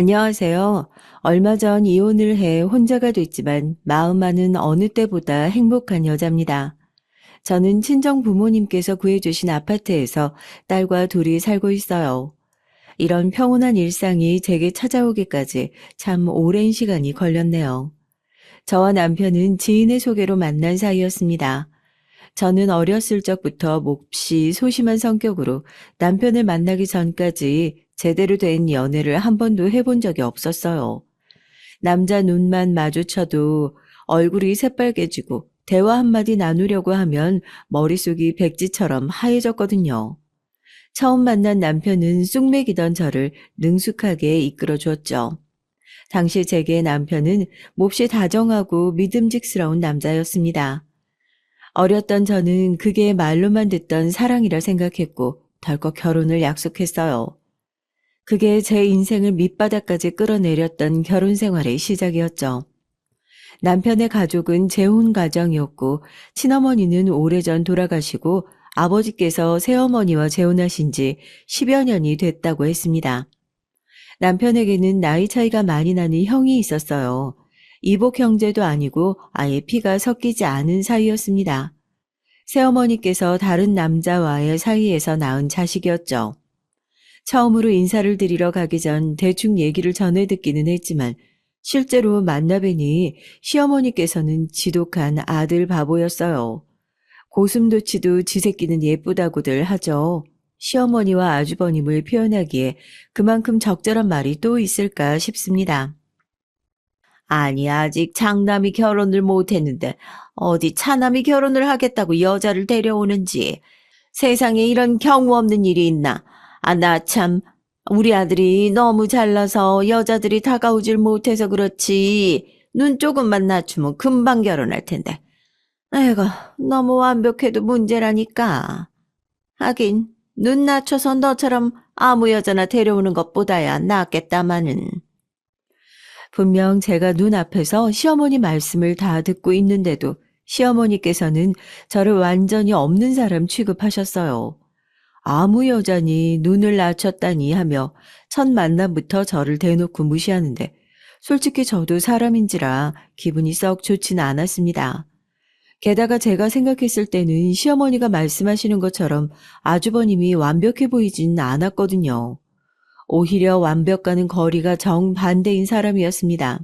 안녕하세요. 얼마 전 이혼을 해 혼자가 됐지만 마음만은 어느 때보다 행복한 여자입니다. 저는 친정 부모님께서 구해주신 아파트에서 딸과 둘이 살고 있어요. 이런 평온한 일상이 제게 찾아오기까지 참 오랜 시간이 걸렸네요. 저와 남편은 지인의 소개로 만난 사이였습니다. 저는 어렸을 적부터 몹시 소심한 성격으로 남편을 만나기 전까지 제대로 된 연애를 한 번도 해본 적이 없었어요. 남자 눈만 마주쳐도 얼굴이 새빨개지고 대화 한마디 나누려고 하면 머릿속이 백지처럼 하얘졌거든요. 처음 만난 남편은 쑥맥이던 저를 능숙하게 이끌어 주었죠. 당시 제게 남편은 몹시 다정하고 믿음직스러운 남자였습니다. 어렸던 저는 그게 말로만 듣던 사랑이라 생각했고 덜컥 결혼을 약속했어요. 그게 제 인생을 밑바닥까지 끌어내렸던 결혼 생활의 시작이었죠. 남편의 가족은 재혼 가정이었고 친어머니는 오래전 돌아가시고 아버지께서 새어머니와 재혼하신 지 10여 년이 됐다고 했습니다. 남편에게는 나이 차이가 많이 나는 형이 있었어요. 이복 형제도 아니고 아예 피가 섞이지 않은 사이였습니다. 새어머니께서 다른 남자와의 사이에서 낳은 자식이었죠. 처음으로 인사를 드리러 가기 전 대충 얘기를 전해 듣기는 했지만 실제로 만나뵈니 시어머니께서는 지독한 아들 바보였어요. 고슴도치도 지 새끼는 예쁘다고들 하죠. 시어머니와 아주버님을 표현하기에 그만큼 적절한 말이 또 있을까 싶습니다. 아니, 아직 장남이 결혼을 못했는데 어디 차남이 결혼을 하겠다고 여자를 데려오는지. 세상에 이런 경우 없는 일이 있나. 아, 나 참, 우리 아들이 너무 잘나서 여자들이 다가오질 못해서 그렇지. 눈 조금만 낮추면 금방 결혼할 텐데. 에이구, 너무 완벽해도 문제라니까. 하긴, 눈 낮춰서 너처럼 아무 여자나 데려오는 것보다야 낫겠다마는. 분명 제가 눈앞에서 시어머니 말씀을 다 듣고 있는데도 시어머니께서는 저를 완전히 없는 사람 취급하셨어요. 아무 여자니 눈을 낮췄다니 하며 첫 만남부터 저를 대놓고 무시하는데 솔직히 저도 사람인지라 기분이 썩 좋지는 않았습니다. 게다가 제가 생각했을 때는 시어머니가 말씀하시는 것처럼 아주버님이 완벽해 보이진 않았거든요. 오히려 완벽과는 거리가 정반대인 사람이었습니다.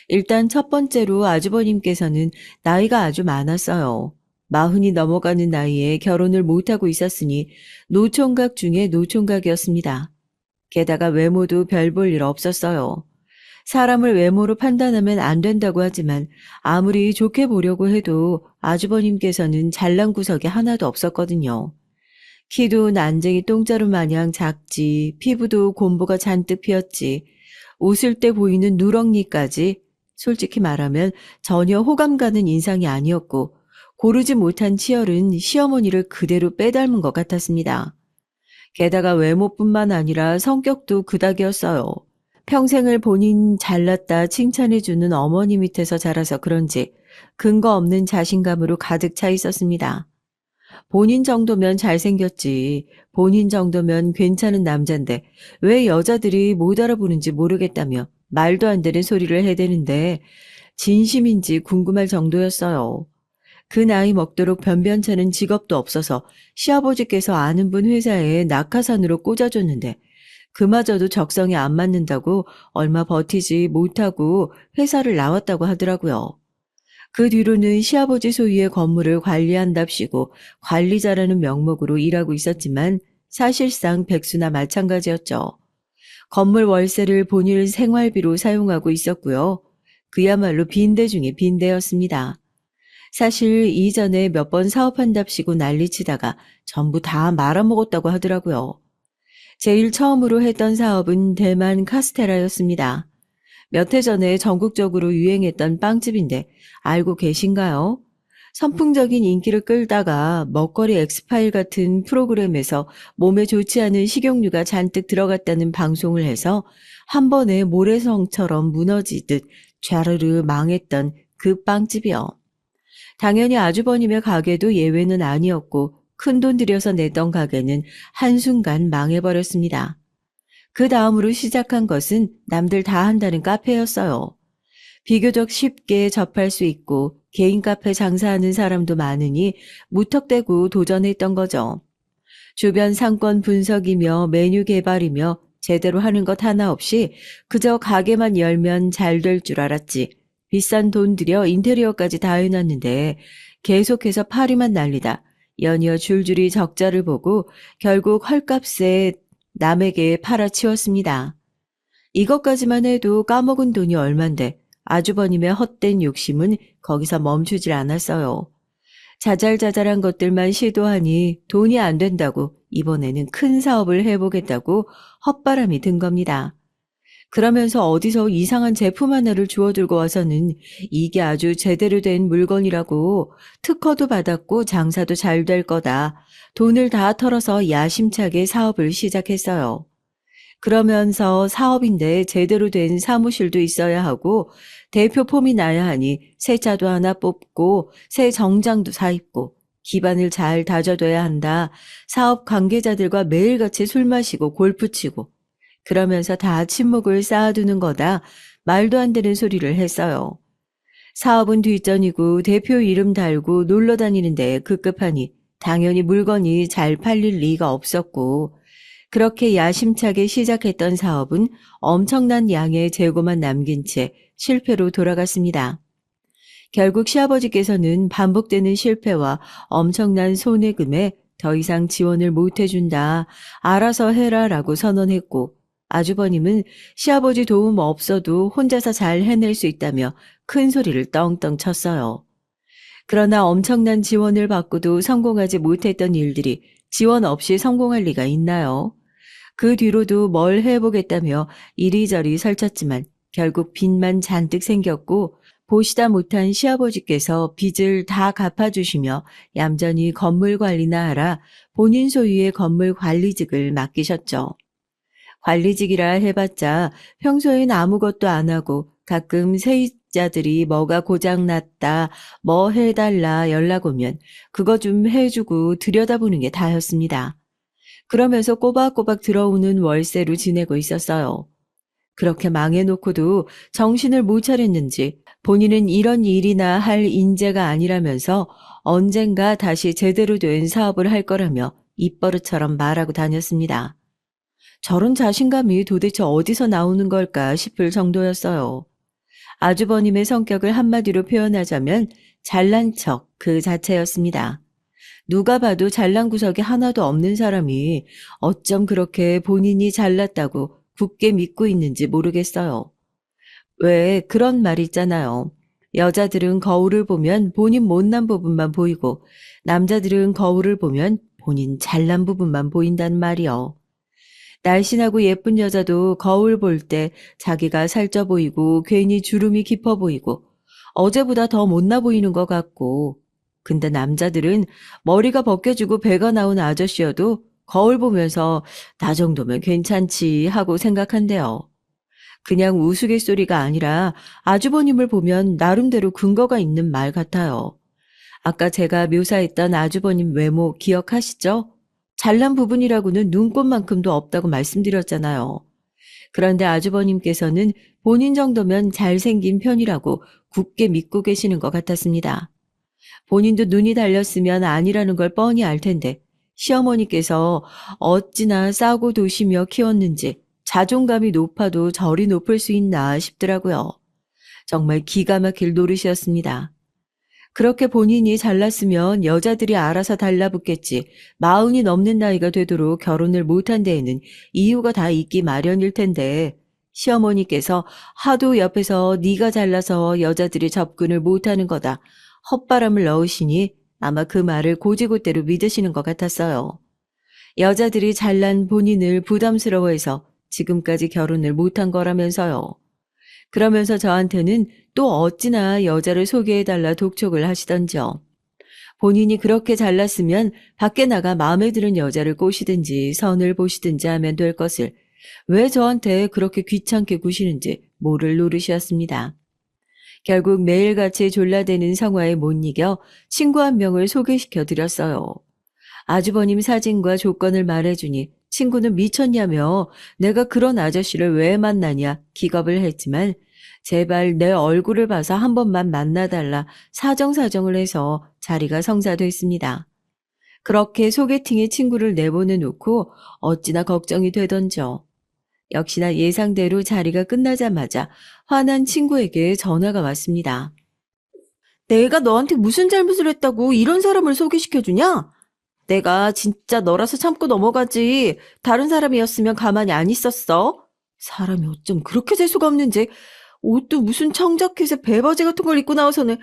일단 첫 번째로 아주버님께서는 나이가 아주 많았어요. 40이 넘어가는 나이에 결혼을 못하고 있었으니 노총각 중에 노총각이었습니다. 게다가 외모도 별 볼 일 없었어요. 사람을 외모로 판단하면 안 된다고 하지만 아무리 좋게 보려고 해도 아주버님께서는 잘난 구석이 하나도 없었거든요. 키도 난쟁이 똥자루 마냥 작지, 피부도 곰보가 잔뜩 피었지, 웃을 때 보이는 누렁니까지 솔직히 말하면 전혀 호감 가는 인상이 아니었고 고르지 못한 치열은 시어머니를 그대로 빼닮은 것 같았습니다. 게다가 외모뿐만 아니라 성격도 그닥이었어요. 평생을 본인 잘났다 칭찬해주는 어머니 밑에서 자라서 그런지 근거 없는 자신감으로 가득 차 있었습니다. 본인 정도면 잘생겼지, 본인 정도면 괜찮은 남잔데 왜 여자들이 못 알아보는지 모르겠다며 말도 안 되는 소리를 해대는데 진심인지 궁금할 정도였어요. 그 나이 먹도록 변변찮은 직업도 없어서 시아버지께서 아는 분 회사에 낙하산으로 꽂아줬는데 그마저도 적성에 안 맞는다고 얼마 버티지 못하고 회사를 나왔다고 하더라고요. 그 뒤로는 시아버지 소유의 건물을 관리한답시고 관리자라는 명목으로 일하고 있었지만 사실상 백수나 마찬가지였죠. 건물 월세를 본인 생활비로 사용하고 있었고요. 그야말로 빈대 중에 빈대였습니다. 사실 이전에 몇 번 사업한답시고 난리치다가 전부 다 말아먹었다고 하더라고요. 제일 처음으로 했던 사업은 대만 카스테라였습니다. 몇 해 전에 전국적으로 유행했던 빵집인데 알고 계신가요? 선풍적인 인기를 끌다가 먹거리 엑스파일 같은 프로그램에서 몸에 좋지 않은 식용유가 잔뜩 들어갔다는 방송을 해서 한 번에 모래성처럼 무너지듯 좌르르 망했던 그 빵집이요. 당연히 아주버님의 가게도 예외는 아니었고 큰돈 들여서 냈던 가게는 한순간 망해버렸습니다. 그 다음으로 시작한 것은 남들 다 한다는 카페였어요. 비교적 쉽게 접할 수 있고 개인 카페 장사하는 사람도 많으니 무턱대고 도전했던 거죠. 주변 상권 분석이며 메뉴 개발이며 제대로 하는 것 하나 없이 그저 가게만 열면 잘 될 줄 알았지. 비싼 돈 들여 인테리어까지 다 해놨는데 계속해서 파리만 날리다 연이어 줄줄이 적자를 보고 결국 헐값에 남에게 팔아치웠습니다. 이것까지만 해도 까먹은 돈이 얼만데 아주버님의 헛된 욕심은 거기서 멈추질 않았어요. 자잘자잘한 것들만 시도하니 돈이 안 된다고 이번에는 큰 사업을 해보겠다고 헛바람이 든 겁니다. 그러면서 어디서 이상한 제품 하나를 주워 들고 와서는 이게 아주 제대로 된 물건이라고 특허도 받았고 장사도 잘 될 거다. 돈을 다 털어서 야심차게 사업을 시작했어요. 그러면서 사업인데 제대로 된 사무실도 있어야 하고 대표 폼이 나야 하니 새 차도 하나 뽑고 새 정장도 사입고 기반을 잘 다져둬야 한다. 사업 관계자들과 매일같이 술 마시고 골프 치고 그러면서 다 친목을 쌓아두는 거다. 말도 안 되는 소리를 했어요. 사업은 뒷전이고 대표 이름 달고 놀러 다니는데 급급하니 당연히 물건이 잘 팔릴 리가 없었고 그렇게 야심차게 시작했던 사업은 엄청난 양의 재고만 남긴 채 실패로 돌아갔습니다. 결국 시아버지께서는 반복되는 실패와 엄청난 손해금에 더 이상 지원을 못 해준다. 알아서 해라라고 선언했고 아주버님은 시아버지 도움 없어도 혼자서 잘 해낼 수 있다며 큰 소리를 떵떵 쳤어요. 그러나 엄청난 지원을 받고도 성공하지 못했던 일들이 지원 없이 성공할 리가 있나요? 그 뒤로도 뭘 해보겠다며 이리저리 설쳤지만 결국 빚만 잔뜩 생겼고 보시다 못한 시아버지께서 빚을 다 갚아주시며 얌전히 건물 관리나 하라 본인 소유의 건물 관리직을 맡기셨죠. 관리직이라 해봤자 평소엔 아무것도 안 하고 가끔 세입자들이 뭐가 고장났다, 뭐 해달라 연락 오면 그거 좀 해주고 들여다보는 게 다였습니다. 그러면서 꼬박꼬박 들어오는 월세로 지내고 있었어요. 그렇게 망해놓고도 정신을 못 차렸는지 본인은 이런 일이나 할 인재가 아니라면서 언젠가 다시 제대로 된 사업을 할 거라며 입버릇처럼 말하고 다녔습니다. 저런 자신감이 도대체 어디서 나오는 걸까 싶을 정도였어요. 아주버님의 성격을 한마디로 표현하자면 잘난 척 그 자체였습니다. 누가 봐도 잘난 구석이 하나도 없는 사람이 어쩜 그렇게 본인이 잘났다고 굳게 믿고 있는지 모르겠어요. 왜 그런 말 있잖아요. 여자들은 거울을 보면 본인 못난 부분만 보이고 남자들은 거울을 보면 본인 잘난 부분만 보인다는 말이요. 날씬하고 예쁜 여자도 거울 볼 때 자기가 살쪄 보이고 괜히 주름이 깊어 보이고 어제보다 더 못나 보이는 것 같고 근데 남자들은 머리가 벗겨지고 배가 나온 아저씨여도 거울 보면서 나 정도면 괜찮지 하고 생각한대요. 그냥 우스갯소리가 아니라 아주버님을 보면 나름대로 근거가 있는 말 같아요. 아까 제가 묘사했던 아주버님 외모 기억하시죠? 잘난 부분이라고는 눈꽃만큼도 없다고 말씀드렸잖아요. 그런데 아주버님께서는 본인 정도면 잘생긴 편이라고 굳게 믿고 계시는 것 같았습니다. 본인도 눈이 달렸으면 아니라는 걸 뻔히 알 텐데 시어머니께서 어찌나 싸고 도시며 키웠는지 자존감이 높아도 저리 높을 수 있나 싶더라고요. 정말 기가 막힐 노릇이었습니다. 그렇게 본인이 잘났으면 여자들이 알아서 달라붙겠지. 40이 넘는 나이가 되도록 결혼을 못한 데에는 이유가 다 있기 마련일 텐데 시어머니께서 하도 옆에서 네가 잘나서 여자들이 접근을 못하는 거다. 헛바람을 넣으시니 아마 그 말을 고지고대로 믿으시는 것 같았어요. 여자들이 잘난 본인을 부담스러워해서 지금까지 결혼을 못한 거라면서요. 그러면서 저한테는 또 어찌나 여자를 소개해달라 독촉을 하시던지요. 본인이 그렇게 잘났으면 밖에 나가 마음에 드는 여자를 꼬시든지 선을 보시든지 하면 될 것을 왜 저한테 그렇게 귀찮게 구시는지 모를 노릇이었습니다. 결국 매일같이 졸라대는 성화에 못 이겨 친구 한 명을 소개시켜 드렸어요. 아주버님 사진과 조건을 말해주니 친구는 미쳤냐며 내가 그런 아저씨를 왜 만나냐 기겁을 했지만 제발 내 얼굴을 봐서 한 번만 만나달라 사정사정을 해서 자리가 성사됐습니다. 그렇게 소개팅에 친구를 내보내놓고 어찌나 걱정이 되던져. 역시나 예상대로 자리가 끝나자마자 화난 친구에게 전화가 왔습니다. 내가 너한테 무슨 잘못을 했다고 이런 사람을 소개시켜주냐? 내가 진짜 너라서 참고 넘어가지. 다른 사람이었으면 가만히 안 있었어. 사람이 어쩜 그렇게 재수가 없는지. 옷도 무슨 청자켓에 배바지 같은 걸 입고 나와서는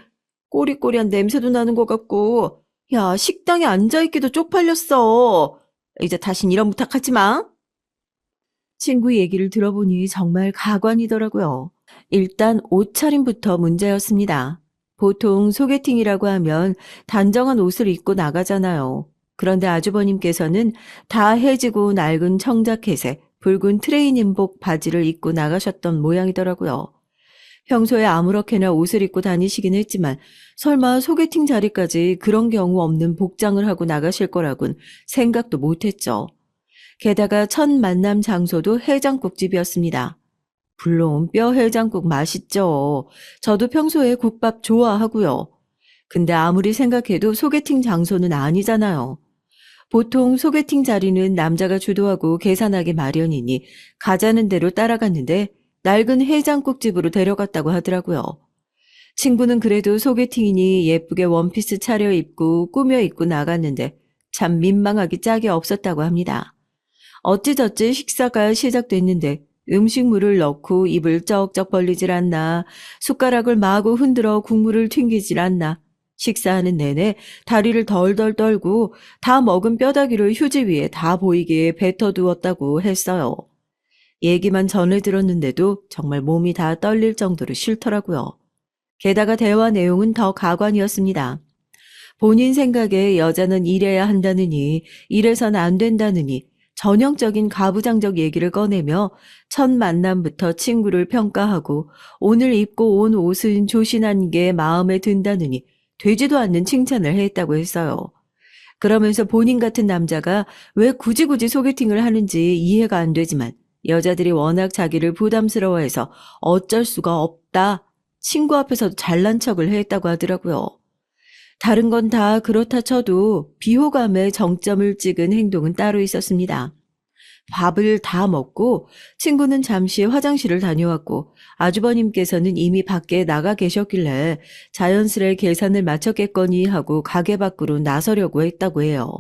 꼬리꼬리한 냄새도 나는 것 같고. 야, 식당에 앉아있기도 쪽팔렸어. 이제 다신 이런 부탁하지 마. 친구 얘기를 들어보니 정말 가관이더라고요. 일단 옷차림부터 문제였습니다. 보통 소개팅이라고 하면 단정한 옷을 입고 나가잖아요. 그런데 아주버님께서는 다 해지고 낡은 청자켓에 붉은 트레이닝복 바지를 입고 나가셨던 모양이더라고요. 평소에 아무렇게나 옷을 입고 다니시긴 했지만 설마 소개팅 자리까지 그런 경우 없는 복장을 하고 나가실 거라곤 생각도 못했죠. 게다가 첫 만남 장소도 해장국집이었습니다. 물론 뼈 해장국 맛있죠. 저도 평소에 국밥 좋아하고요. 근데 아무리 생각해도 소개팅 장소는 아니잖아요. 보통 소개팅 자리는 남자가 주도하고 계산하기 마련이니 가자는 대로 따라갔는데 낡은 해장국집으로 데려갔다고 하더라고요. 친구는 그래도 소개팅이니 예쁘게 원피스 차려입고 꾸며 입고 나갔는데 참 민망하기 짝이 없었다고 합니다. 어찌저찌 식사가 시작됐는데 음식물을 넣고 입을 쩍쩍 벌리질 않나, 숟가락을 마구 흔들어 국물을 튕기질 않나, 식사하는 내내 다리를 덜덜 떨고 다 먹은 뼈다귀를 휴지 위에 다 보이게 뱉어두었다고 했어요. 얘기만 전해 들었는데도 정말 몸이 다 떨릴 정도로 싫더라고요. 게다가 대화 내용은 더 가관이었습니다. 본인 생각에 여자는 이래야 한다느니, 이래선 안 된다느니, 전형적인 가부장적 얘기를 꺼내며 첫 만남부터 친구를 평가하고 오늘 입고 온 옷은 조신한 게 마음에 든다느니 되지도 않는 칭찬을 했다고 했어요. 그러면서 본인 같은 남자가 왜 굳이 소개팅을 하는지 이해가 안 되지만 여자들이 워낙 자기를 부담스러워해서 어쩔 수가 없다. 친구 앞에서도 잘난 척을 했다고 하더라고요. 다른 건 다 그렇다 쳐도 비호감의 정점을 찍은 행동은 따로 있었습니다. 밥을 다 먹고 친구는 잠시 화장실을 다녀왔고 아주버님께서는 이미 밖에 나가 계셨길래 자연스레 계산을 마쳤겠거니 하고 가게 밖으로 나서려고 했다고 해요.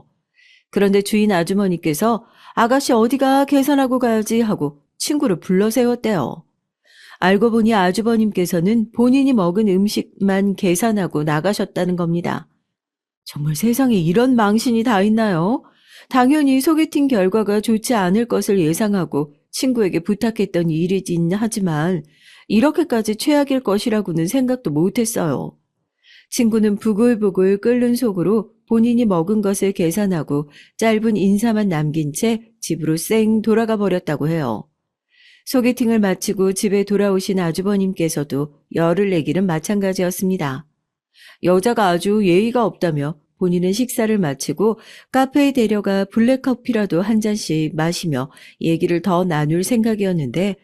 그런데 주인 아주머니께서 아가씨 어디가 계산하고 가야지 하고 친구를 불러 세웠대요. 알고 보니 아주버님께서는 본인이 먹은 음식만 계산하고 나가셨다는 겁니다. 정말 세상에 이런 망신이 다 있나요? 당연히 소개팅 결과가 좋지 않을 것을 예상하고 친구에게 부탁했던 일이긴 하지만 이렇게까지 최악일 것이라고는 생각도 못했어요. 친구는 부글부글 끓는 속으로 본인이 먹은 것을 계산하고 짧은 인사만 남긴 채 집으로 쌩 돌아가 버렸다고 해요. 소개팅을 마치고 집에 돌아오신 아주버님께서도 열을 내기는 마찬가지였습니다. 여자가 아주 예의가 없다며 본인은 식사를 마치고 카페에 데려가 블랙커피라도 한 잔씩 마시며 얘기를 더 나눌 생각이었는데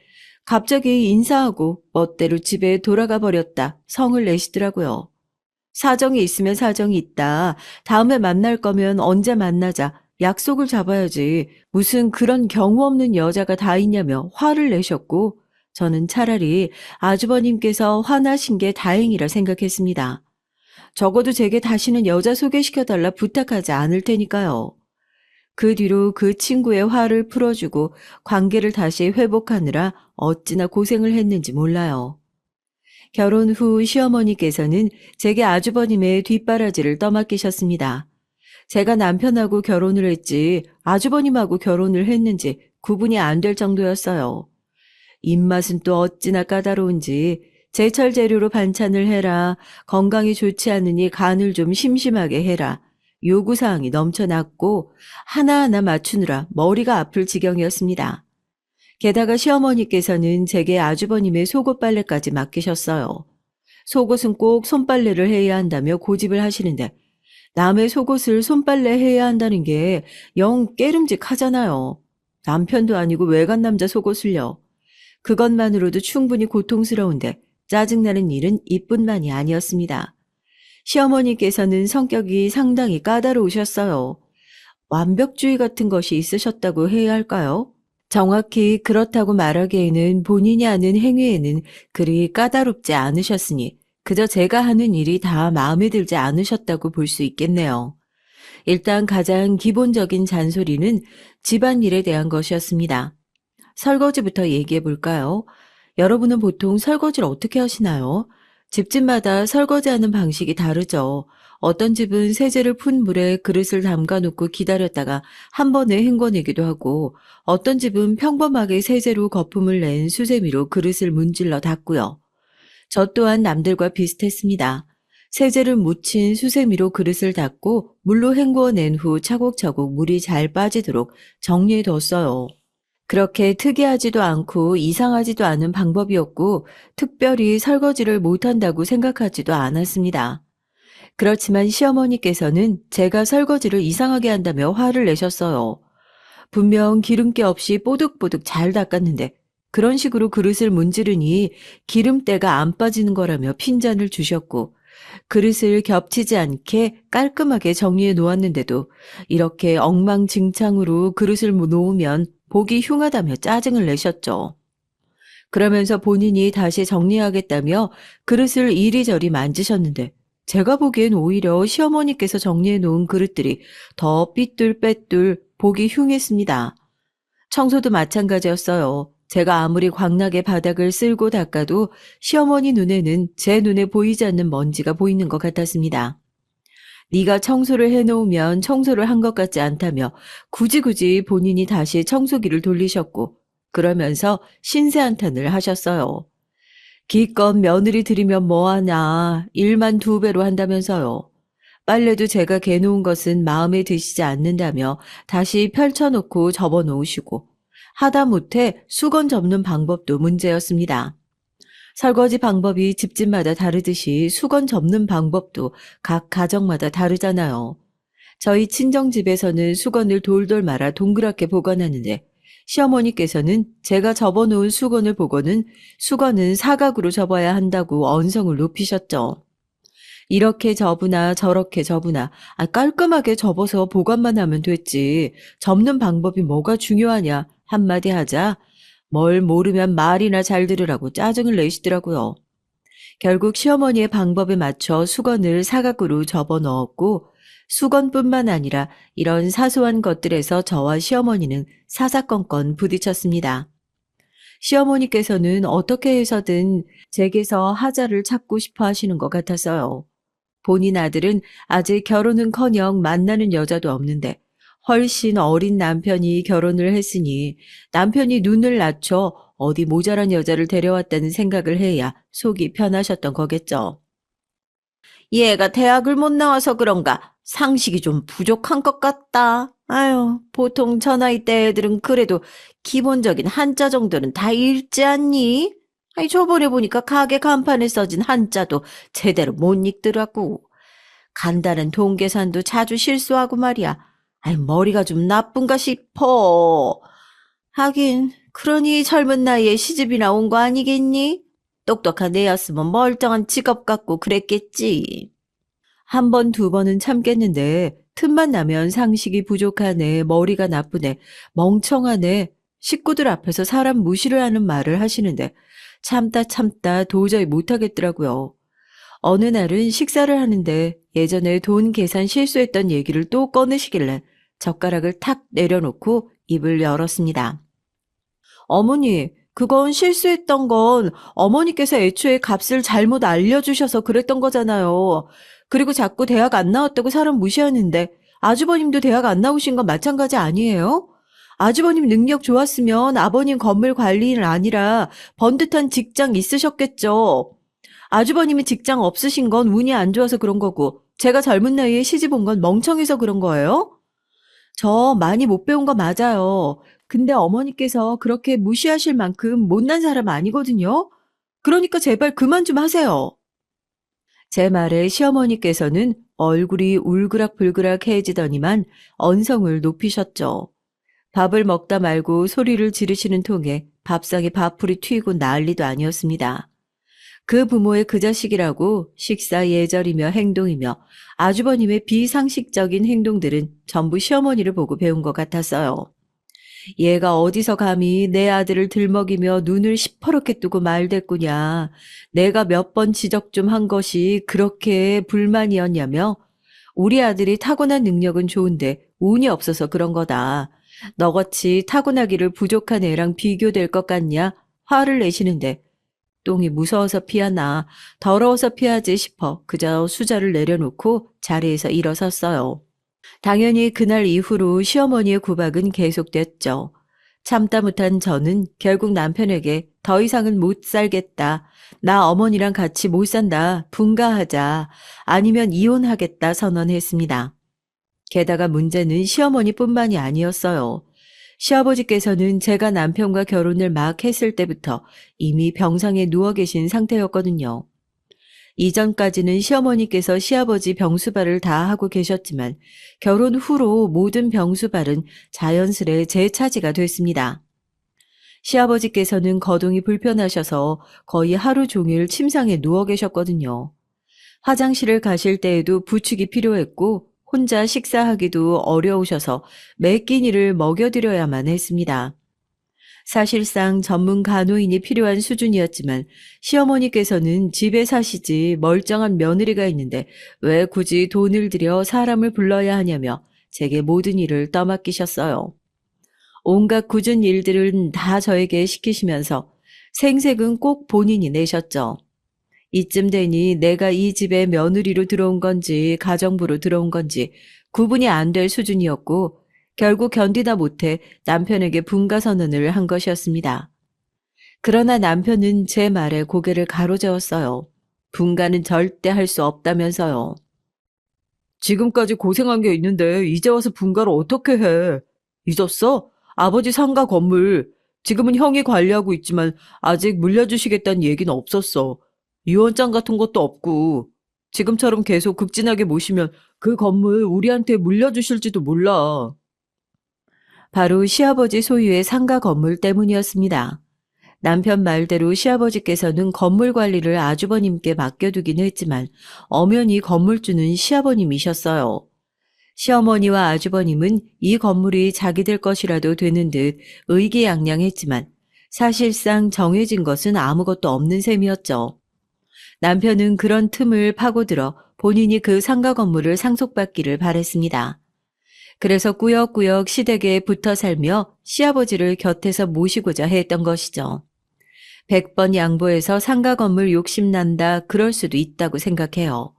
갑자기 인사하고 멋대로 집에 돌아가 버렸다 성을 내시더라고요. 사정이 있으면 사정이 있다. 다음에 만날 거면 언제 만나자. 약속을 잡아야지. 무슨 그런 경우 없는 여자가 다 있냐며 화를 내셨고 저는 차라리 아주버님께서 화나신 게 다행이라 생각했습니다. 적어도 제게 다시는 여자 소개시켜달라 부탁하지 않을 테니까요. 그 뒤로 그 친구의 화를 풀어주고 관계를 다시 회복하느라 어찌나 고생을 했는지 몰라요. 결혼 후 시어머니께서는 제게 아주버님의 뒷바라지를 떠맡기셨습니다. 제가 남편하고 결혼을 했지 아주버님하고 결혼을 했는지 구분이 안 될 정도였어요. 입맛은 또 어찌나 까다로운지 제철 재료로 반찬을 해라. 건강이 좋지 않으니 간을 좀 심심하게 해라. 요구사항이 넘쳐났고 하나하나 맞추느라 머리가 아플 지경이었습니다. 게다가 시어머니께서는 제게 아주버님의 속옷 빨래까지 맡기셨어요. 속옷은 꼭 손빨래를 해야 한다며 고집을 하시는데 남의 속옷을 손빨래 해야 한다는 게 영 깨름직하잖아요. 남편도 아니고 외간 남자 속옷을요. 그것만으로도 충분히 고통스러운데 짜증나는 일은 이뿐만이 아니었습니다. 시어머니께서는 성격이 상당히 까다로우셨어요. 완벽주의 같은 것이 있으셨다고 해야 할까요? 정확히 그렇다고 말하기에는 본인이 하는 행위에는 그리 까다롭지 않으셨으니 그저 제가 하는 일이 다 마음에 들지 않으셨다고 볼 수 있겠네요. 일단 가장 기본적인 잔소리는 집안일에 대한 것이었습니다. 설거지부터 얘기해 볼까요? 여러분은 보통 설거지를 어떻게 하시나요? 집집마다 설거지하는 방식이 다르죠. 어떤 집은 세제를 푼 물에 그릇을 담가 놓고 기다렸다가 한 번에 헹궈내기도 하고, 어떤 집은 평범하게 세제로 거품을 낸 수세미로 그릇을 문질러 닦고요. 저 또한 남들과 비슷했습니다. 세제를 묻힌 수세미로 그릇을 닦고 물로 헹구어낸 후 차곡차곡 물이 잘 빠지도록 정리해 뒀어요. 그렇게 특이하지도 않고 이상하지도 않은 방법이었고 특별히 설거지를 못한다고 생각하지도 않았습니다. 그렇지만 시어머니께서는 제가 설거지를 이상하게 한다며 화를 내셨어요. 분명 기름기 없이 뽀득뽀득 잘 닦았는데 그런 식으로 그릇을 문지르니 기름때가 안 빠지는 거라며 핀잔을 주셨고 그릇을 겹치지 않게 깔끔하게 정리해 놓았는데도 이렇게 엉망진창으로 그릇을 놓으면 보기 흉하다며 짜증을 내셨죠. 그러면서 본인이 다시 정리하겠다며 그릇을 이리저리 만지셨는데 제가 보기엔 오히려 시어머니께서 정리해 놓은 그릇들이 더 삐뚤빼뚤 보기 흉했습니다. 청소도 마찬가지였어요. 제가 아무리 광나게 바닥을 쓸고 닦아도 시어머니 눈에는 제 눈에 보이지 않는 먼지가 보이는 것 같았습니다. 네가 청소를 해놓으면 청소를 한 것 같지 않다며 굳이 본인이 다시 청소기를 돌리셨고 그러면서 신세 한탄을 하셨어요. 기껏 며느리 들이면 뭐하냐, 일만 2배로 한다면서요. 빨래도 제가 개놓은 것은 마음에 드시지 않는다며 다시 펼쳐놓고 접어놓으시고 하다못해 수건 접는 방법도 문제였습니다. 설거지 방법이 집집마다 다르듯이 수건 접는 방법도 각 가정마다 다르잖아요. 저희 친정집에서는 수건을 돌돌 말아 동그랗게 보관하는데 시어머니께서는 제가 접어놓은 수건을 보고는 수건은 사각으로 접어야 한다고 언성을 높이셨죠. 이렇게 접으나 저렇게 접으나 깔끔하게 접어서 보관만 하면 됐지. 접는 방법이 뭐가 중요하냐 한마디 하자 뭘 모르면 말이나 잘 들으라고 짜증을 내시더라고요. 결국 시어머니의 방법에 맞춰 수건을 사각으로 접어 넣었고 수건뿐만 아니라 이런 사소한 것들에서 저와 시어머니는 사사건건 부딪혔습니다. 시어머니께서는 어떻게 해서든 제게서 하자를 찾고 싶어 하시는 것 같았어요. 본인 아들은 아직 결혼은커녕 만나는 여자도 없는데 훨씬 어린 남편이 결혼을 했으니 남편이 눈을 낮춰 어디 모자란 여자를 데려왔다는 생각을 해야 속이 편하셨던 거겠죠. 얘가 대학을 못 나와서 그런가 상식이 좀 부족한 것 같다. 아유, 보통 저 나이 때 애들은 그래도 기본적인 한자 정도는 다 읽지 않니? 아니, 저번에 보니까 가게 간판에 써진 한자도 제대로 못 읽더라고. 간다는 동계산도 자주 실수하고 말이야. 아이, 머리가 좀 나쁜가 싶어. 하긴, 그러니 젊은 나이에 시집이나 온 거 아니겠니? 똑똑한 애였으면 멀쩡한 직업 갖고 그랬겠지. 한 번, 2번은 참겠는데 틈만 나면 상식이 부족하네, 머리가 나쁘네, 멍청하네, 식구들 앞에서 사람 무시를 하는 말을 하시는데 참다 도저히 못하겠더라고요. 어느 날은 식사를 하는데 예전에 돈 계산 실수했던 얘기를 또 꺼내시길래 젓가락을 탁 내려놓고 입을 열었습니다. 어머니, 그건 실수했던 건 어머니께서 애초에 값을 잘못 알려주셔서 그랬던 거잖아요. 그리고 자꾸 대학 안 나왔다고 사람 무시하는데 아주버님도 대학 안 나오신 건 마찬가지 아니에요? 아주버님 능력 좋았으면 아버님 건물 관리인 아니라 번듯한 직장 있으셨겠죠. 아주버님이 직장 없으신 건 운이 안 좋아서 그런 거고 제가 젊은 나이에 시집 온 건 멍청해서 그런 거예요? 저 많이 못 배운 거 맞아요. 근데 어머니께서 그렇게 무시하실 만큼 못난 사람 아니거든요. 그러니까 제발 그만 좀 하세요. 제 말에 시어머니께서는 얼굴이 울그락불그락해지더니만 언성을 높이셨죠. 밥을 먹다 말고 소리를 지르시는 통에 밥상에 밥풀이 튀고 난리도 아니었습니다. 그 부모의 그 자식이라고 식사 예절이며 행동이며 아주버님의 비상식적인 행동들은 전부 시어머니를 보고 배운 것 같았어요. 얘가 어디서 감히 내 아들을 들먹이며 눈을 시퍼렇게 뜨고 말댔구냐. 내가 몇 번 지적 좀 한 것이 그렇게 불만이었냐며. 우리 아들이 타고난 능력은 좋은데 운이 없어서 그런 거다. 너같이 타고나기를 부족한 애랑 비교될 것 같냐? 화를 내시는데 똥이 무서워서 피하나 더러워서 피하지 싶어 그저 수저를 내려놓고 자리에서 일어섰어요. 당연히 그날 이후로 시어머니의 구박은 계속됐죠. 참다 못한 저는 결국 남편에게 더 이상은 못 살겠다. 나 어머니랑 같이 못 산다. 분가하자. 아니면 이혼하겠다 선언했습니다. 게다가 문제는 시어머니뿐만이 아니었어요. 시아버지께서는 제가 남편과 결혼을 막 했을 때부터 이미 병상에 누워 계신 상태였거든요. 이전까지는 시어머니께서 시아버지 병수발을 다 하고 계셨지만 결혼 후로 모든 병수발은 자연스레 제 차지가 됐습니다. 시아버지께서는 거동이 불편하셔서 거의 하루 종일 침상에 누워 계셨거든요. 화장실을 가실 때에도 부축이 필요했고 혼자 식사하기도 어려우셔서 매 끼니를 먹여드려야만 했습니다. 사실상 전문 간호인이 필요한 수준이었지만 시어머니께서는 집에 사시지 멀쩡한 며느리가 있는데 왜 굳이 돈을 들여 사람을 불러야 하냐며 제게 모든 일을 떠맡기셨어요. 온갖 굳은 일들은 다 저에게 시키시면서 생색은 꼭 본인이 내셨죠. 이쯤 되니 내가 이 집에 며느리로 들어온 건지 가정부로 들어온 건지 구분이 안 될 수준이었고 결국 견디다 못해 남편에게 분가선언을 한 것이었습니다. 그러나 남편은 제 말에 고개를 가로저었어요. 분가는 절대 할 수 없다면서요. 지금까지 고생한 게 있는데 이제 와서 분가를 어떻게 해? 잊었어? 아버지 상가 건물. 지금은 형이 관리하고 있지만 아직 물려주시겠다는 얘기는 없었어. 유언장 같은 것도 없고. 지금처럼 계속 극진하게 모시면 그 건물 우리한테 물려주실지도 몰라. 바로 시아버지 소유의 상가 건물 때문이었습니다. 남편 말대로 시아버지께서는 건물 관리를 아주버님께 맡겨두긴 했지만 엄연히 건물주는 시아버님이셨어요. 시어머니와 아주버님은 이 건물이 자기들 것이라도 되는 듯 의기양양했지만 사실상 정해진 것은 아무것도 없는 셈이었죠. 남편은 그런 틈을 파고들어 본인이 그 상가 건물을 상속받기를 바랬습니다. 그래서 꾸역꾸역 시댁에 붙어 살며 시아버지를 곁에서 모시고자 했던 것이죠. 100번 양보해서 상가 건물 욕심난다 그럴 수도 있다고 생각해요.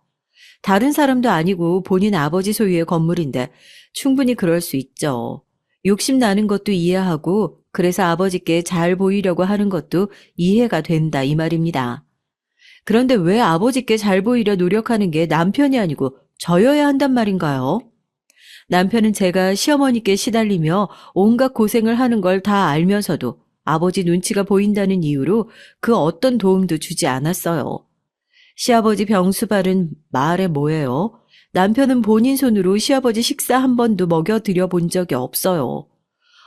다른 사람도 아니고 본인 아버지 소유의 건물인데 충분히 그럴 수 있죠. 욕심나는 것도 이해하고 그래서 아버지께 잘 보이려고 하는 것도 이해가 된다 이 말입니다. 그런데 왜 아버지께 잘 보이려 노력하는 게 남편이 아니고 저여야 한단 말인가요? 남편은 제가 시어머니께 시달리며 온갖 고생을 하는 걸 다 알면서도 아버지 눈치가 보인다는 이유로 그 어떤 도움도 주지 않았어요. 시아버지 병수발은 말해 뭐예요? 남편은 본인 손으로 시아버지 식사 한 번도 먹여드려 본 적이 없어요.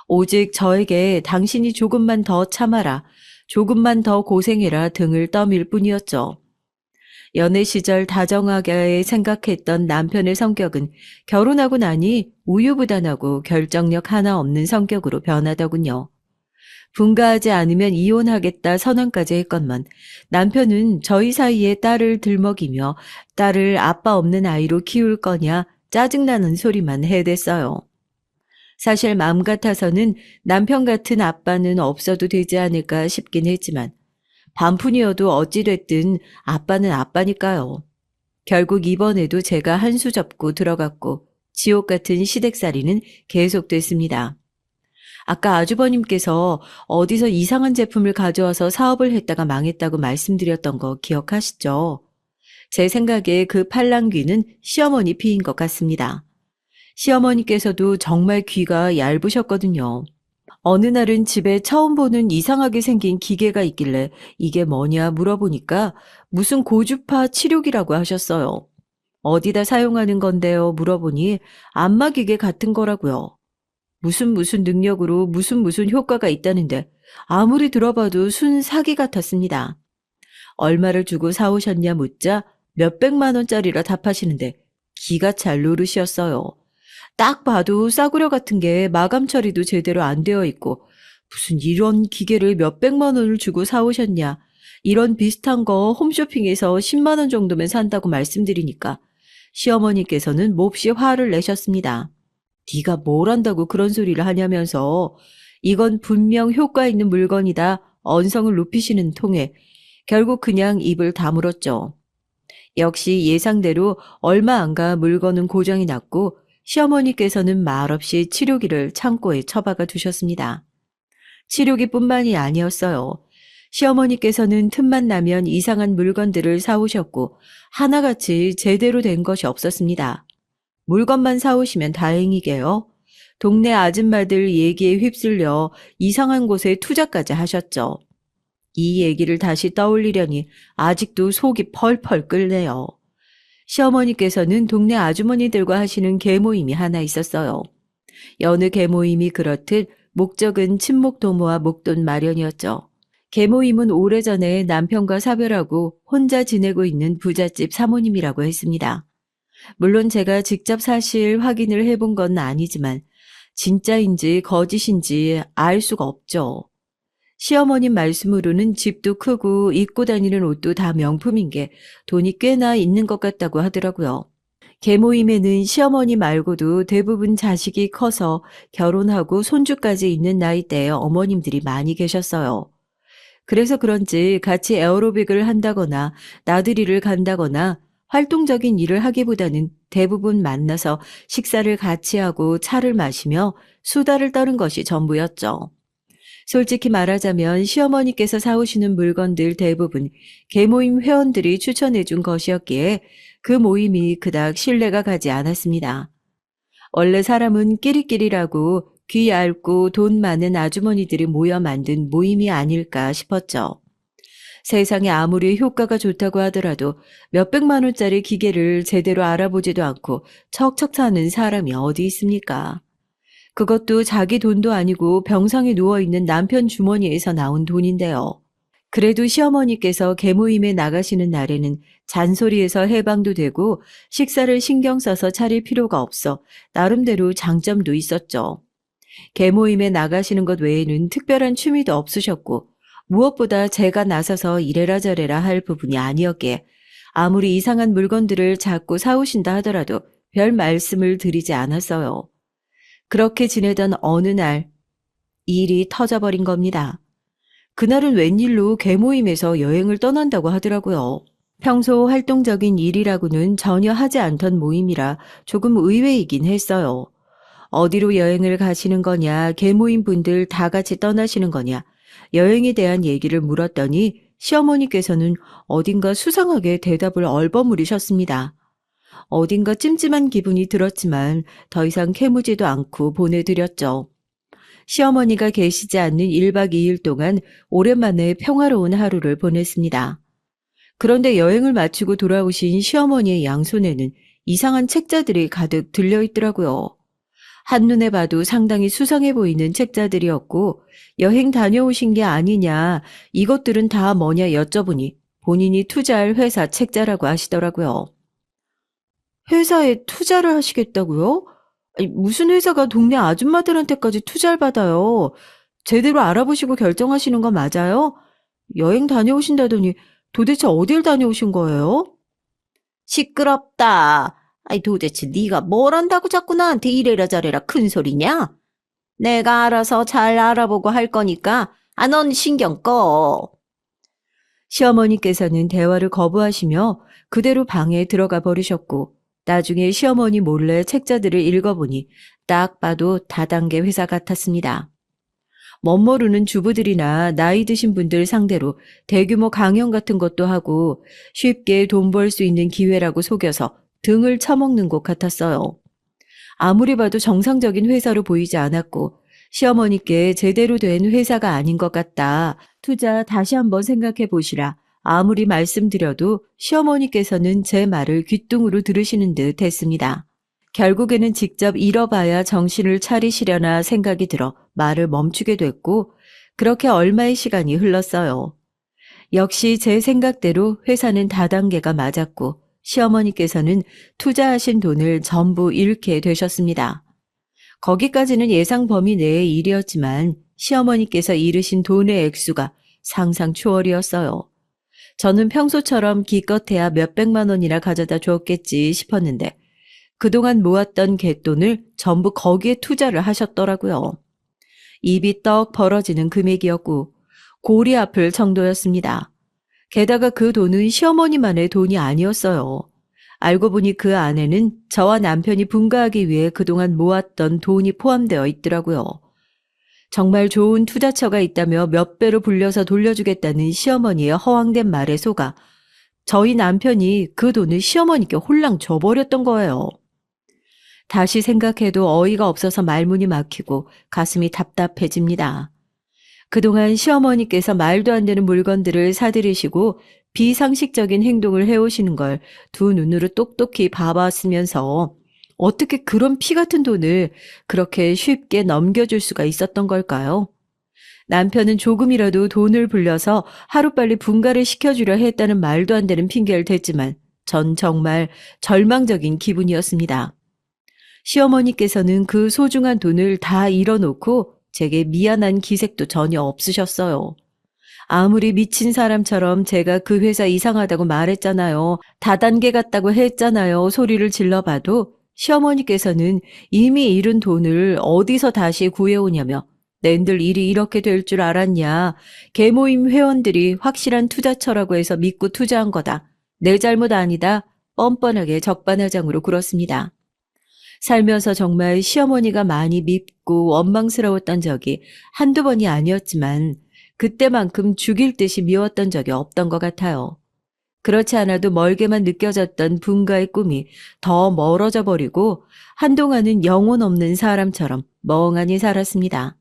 오직 저에게 당신이 조금만 더 참아라, 조금만 더 고생해라 등을 떠밀 뿐이었죠. 연애 시절 다정하게 생각했던 남편의 성격은 결혼하고 나니 우유부단하고 결정력 하나 없는 성격으로 변하더군요. 분가하지 않으면 이혼하겠다 선언까지 했건만 남편은 저희 사이에 딸을 들먹이며 딸을 아빠 없는 아이로 키울 거냐 짜증나는 소리만 해댔어요. 사실 마음 같아서는 남편 같은 아빠는 없어도 되지 않을까 싶긴 했지만 반푼이어도 어찌됐든 아빠는 아빠니까요. 결국 이번에도 제가 한 수 접고 들어갔고 지옥 같은 시댁살이는 계속됐습니다. 아까 아주버님께서 어디서 이상한 제품을 가져와서 사업을 했다가 망했다고 말씀드렸던 거 기억하시죠? 제 생각에 그 팔랑귀는 시어머니 피인 것 같습니다. 시어머니께서도 정말 귀가 얇으셨거든요. 어느 날은 집에 처음 보는 이상하게 생긴 기계가 있길래 이게 뭐냐 물어보니까 무슨 고주파 치료기라고 하셨어요. 어디다 사용하는 건데요 물어보니 안마기계 같은 거라고요. 무슨 능력으로 무슨 효과가 있다는데 아무리 들어봐도 순 사기 같았습니다. 얼마를 주고 사오셨냐 묻자 몇백만 원짜리라 답하시는데 기가 찰 노릇이었어요. 딱 봐도 싸구려 같은 게 마감 처리도 제대로 안 되어 있고 무슨 이런 기계를 몇백만 원을 주고 사오셨냐. 이런 비슷한 거 홈쇼핑에서 10만 원 정도면 산다고 말씀드리니까 시어머니께서는 몹시 화를 내셨습니다. 네가 뭘 안다고 그런 소리를 하냐면서 이건 분명 효과 있는 물건이다 언성을 높이시는 통에 결국 그냥 입을 다물었죠. 역시 예상대로 얼마 안 가 물건은 고장이 났고 시어머니께서는 말없이 치료기를 창고에 처박아 두셨습니다. 치료기뿐만이 아니었어요. 시어머니께서는 틈만 나면 이상한 물건들을 사오셨고 하나같이 제대로 된 것이 없었습니다. 물건만 사오시면 다행이게요. 동네 아줌마들 얘기에 휩쓸려 이상한 곳에 투자까지 하셨죠. 이 얘기를 다시 떠올리려니 아직도 속이 펄펄 끓네요. 시어머니께서는 동네 아주머니들과 하시는 계모임이 하나 있었어요. 여느 계모임이 그렇듯 목적은 친목 도모와 목돈 마련이었죠. 계모임은 오래전에 남편과 사별하고 혼자 지내고 있는 부잣집 사모님이라고 했습니다. 물론 제가 직접 사실 확인을 해본 건 아니지만 진짜인지 거짓인지 알 수가 없죠. 시어머님 말씀으로는 집도 크고 입고 다니는 옷도 다 명품인 게 돈이 꽤나 있는 것 같다고 하더라고요. 계모임에는 시어머니 말고도 대부분 자식이 커서 결혼하고 손주까지 있는 나이대의 어머님들이 많이 계셨어요. 그래서 그런지 같이 에어로빅을 한다거나 나들이를 간다거나 활동적인 일을 하기보다는 대부분 만나서 식사를 같이 하고 차를 마시며 수다를 떠는 것이 전부였죠. 솔직히 말하자면 시어머니께서 사오시는 물건들 대부분 계모임 회원들이 추천해 준 것이었기에 그 모임이 그닥 신뢰가 가지 않았습니다. 원래 사람은 끼리끼리라고 귀 얇고 돈 많은 아주머니들이 모여 만든 모임이 아닐까 싶었죠. 세상에 아무리 효과가 좋다고 하더라도 몇백만 원짜리 기계를 제대로 알아보지도 않고 척척 사는 사람이 어디 있습니까? 그것도 자기 돈도 아니고 병상에 누워있는 남편 주머니에서 나온 돈인데요. 그래도 시어머니께서 계모임에 나가시는 날에는 잔소리에서 해방도 되고 식사를 신경 써서 차릴 필요가 없어 나름대로 장점도 있었죠. 계모임에 나가시는 것 외에는 특별한 취미도 없으셨고 무엇보다 제가 나서서 이래라 저래라 할 부분이 아니었기에 아무리 이상한 물건들을 자꾸 사오신다 하더라도 별 말씀을 드리지 않았어요. 그렇게 지내던 어느 날 일이 터져버린 겁니다. 그날은 웬일로 계모임에서 여행을 떠난다고 하더라고요. 평소 활동적인 일이라고는 전혀 하지 않던 모임이라 조금 의외이긴 했어요. 어디로 여행을 가시는 거냐, 계모임 분들 다 같이 떠나시는 거냐, 여행에 대한 얘기를 물었더니 시어머니께서는 어딘가 수상하게 대답을 얼버무리셨습니다. 어딘가 찜찜한 기분이 들었지만 더 이상 캐무지도 않고 보내드렸죠. 시어머니가 계시지 않는 1박 2일 동안 오랜만에 평화로운 하루를 보냈습니다. 그런데 여행을 마치고 돌아오신 시어머니의 양손에는 이상한 책자들이 가득 들려있더라고요. 한눈에 봐도 상당히 수상해 보이는 책자들이었고 여행 다녀오신 게 아니냐, 이것들은 다 뭐냐 여쭤보니 본인이 투자할 회사 책자라고 하시더라고요. 회사에 투자를 하시겠다고요? 아니, 무슨 회사가 동네 아줌마들한테까지 투자를 받아요? 제대로 알아보시고 결정하시는 거 맞아요? 여행 다녀오신다더니 도대체 어딜 다녀오신 거예요? 시끄럽다. 아니 도대체 네가 뭘 안다고 자꾸 나한테 이래라 저래라 큰 소리냐? 내가 알아서 잘 알아보고 할 거니까 넌 신경 꺼. 시어머니께서는 대화를 거부하시며 그대로 방에 들어가 버리셨고 나중에 시어머니 몰래 책자들을 읽어보니 딱 봐도 다단계 회사 같았습니다. 멋모르는 주부들이나 나이 드신 분들 상대로 대규모 강연 같은 것도 하고 쉽게 돈 벌 수 있는 기회라고 속여서 등을 쳐먹는 곳 같았어요. 아무리 봐도 정상적인 회사로 보이지 않았고 시어머니께 제대로 된 회사가 아닌 것 같다. 투자 다시 한번 생각해 보시라. 아무리 말씀드려도 시어머니께서는 제 말을 귓등으로 들으시는 듯 했습니다. 결국에는 직접 잃어봐야 정신을 차리시려나 생각이 들어 말을 멈추게 됐고 그렇게 얼마의 시간이 흘렀어요. 역시 제 생각대로 회사는 다단계가 맞았고 시어머니께서는 투자하신 돈을 전부 잃게 되셨습니다. 거기까지는 예상 범위 내의 일이었지만 시어머니께서 잃으신 돈의 액수가 상상 초월이었어요. 저는 평소처럼 기껏해야 몇백만 원이나 가져다 줬겠지 싶었는데 그동안 모았던 갯돈을 전부 거기에 투자를 하셨더라고요. 입이 떡 벌어지는 금액이었고 골이 아플 정도였습니다. 게다가 그 돈은 시어머니만의 돈이 아니었어요. 알고 보니 그 안에는 저와 남편이 분가하기 위해 그동안 모았던 돈이 포함되어 있더라고요. 정말 좋은 투자처가 있다며 몇 배로 불려서 돌려주겠다는 시어머니의 허황된 말에 속아 저희 남편이 그 돈을 시어머니께 홀랑 줘버렸던 거예요. 다시 생각해도 어이가 없어서 말문이 막히고 가슴이 답답해집니다. 그동안 시어머니께서 말도 안 되는 물건들을 사들이시고 비상식적인 행동을 해오시는 걸 두 눈으로 똑똑히 봐봤으면서 어떻게 그런 피 같은 돈을 그렇게 쉽게 넘겨줄 수가 있었던 걸까요? 남편은 조금이라도 돈을 불려서 하루빨리 분가를 시켜주려 했다는 말도 안 되는 핑계를 댔지만 전 정말 절망적인 기분이었습니다. 시어머니께서는 그 소중한 돈을 다 잃어놓고 제게 미안한 기색도 전혀 없으셨어요. 아무리 미친 사람처럼 제가 그 회사 이상하다고 말했잖아요. 다단계 같다고 했잖아요. 소리를 질러봐도 시어머니께서는 이미 잃은 돈을 어디서 다시 구해오냐며 낸들 일이 이렇게 될 줄 알았냐. 계모임 회원들이 확실한 투자처라고 해서 믿고 투자한 거다. 내 잘못 아니다. 뻔뻔하게 적반하장으로 굴었습니다. 살면서 정말 시어머니가 많이 밉고 원망스러웠던 적이 한두 번이 아니었지만 그때만큼 죽일 듯이 미웠던 적이 없던 것 같아요. 그렇지 않아도 멀게만 느껴졌던 분가의 꿈이 더 멀어져 버리고 한동안은 영혼 없는 사람처럼 멍하니 살았습니다.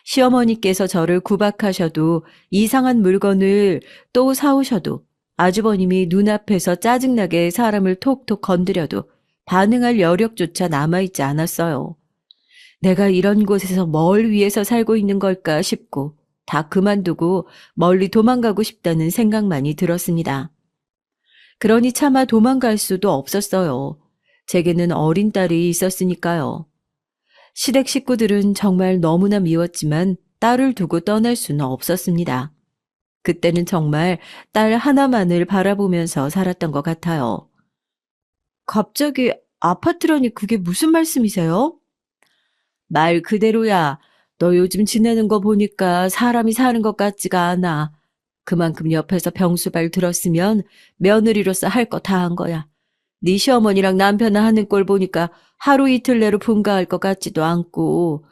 시어머니께서 저를 구박하셔도 이상한 물건을 또 사오셔도 아주버님이 눈앞에서 짜증나게 사람을 톡톡 건드려도 반응할 여력조차 남아있지 않았어요. 내가 이런 곳에서 뭘 위해서 살고 있는 걸까 싶고 다 그만두고 멀리 도망가고 싶다는 생각만이 들었습니다. 그러니 차마 도망갈 수도 없었어요. 제게는 어린 딸이 있었으니까요. 시댁 식구들은 정말 너무나 미웠지만 딸을 두고 떠날 수는 없었습니다. 그때는 정말 딸 하나만을 바라보면서 살았던 것 같아요. 갑자기 아파트라니 그게 무슨 말씀이세요? 말 그대로야. 너 요즘 지내는 거 보니까 사람이 사는 것 같지가 않아. 그만큼 옆에서 병수발 들었으면 며느리로서 할 거 다 한 거야. 네 시어머니랑 남편 하는 꼴 보니까 하루 이틀 내로 분가할 것 같지도 않고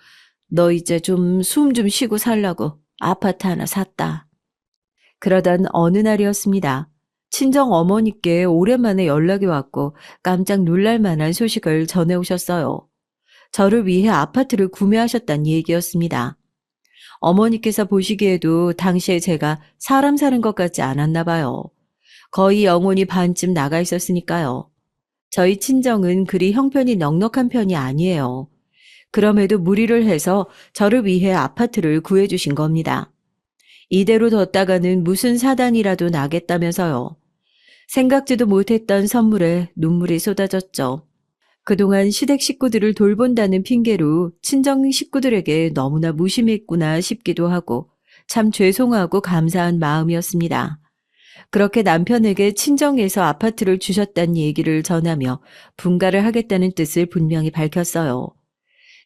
너 이제 좀 숨 좀 쉬고 살라고 아파트 하나 샀다. 그러던 어느 날이었습니다. 친정 어머니께 오랜만에 연락이 왔고 깜짝 놀랄 만한 소식을 전해오셨어요. 저를 위해 아파트를 구매하셨다는 얘기였습니다. 어머니께서 보시기에도 당시에 제가 사람 사는 것 같지 않았나 봐요. 거의 영혼이 반쯤 나가 있었으니까요. 저희 친정은 그리 형편이 넉넉한 편이 아니에요. 그럼에도 무리를 해서 저를 위해 아파트를 구해주신 겁니다. 이대로 뒀다가는 무슨 사단이라도 나겠다면서요. 생각지도 못했던 선물에 눈물이 쏟아졌죠. 그동안 시댁 식구들을 돌본다는 핑계로 친정 식구들에게 너무나 무심했구나 싶기도 하고 참 죄송하고 감사한 마음이었습니다. 그렇게 남편에게 친정에서 아파트를 주셨다는 얘기를 전하며 분가를 하겠다는 뜻을 분명히 밝혔어요.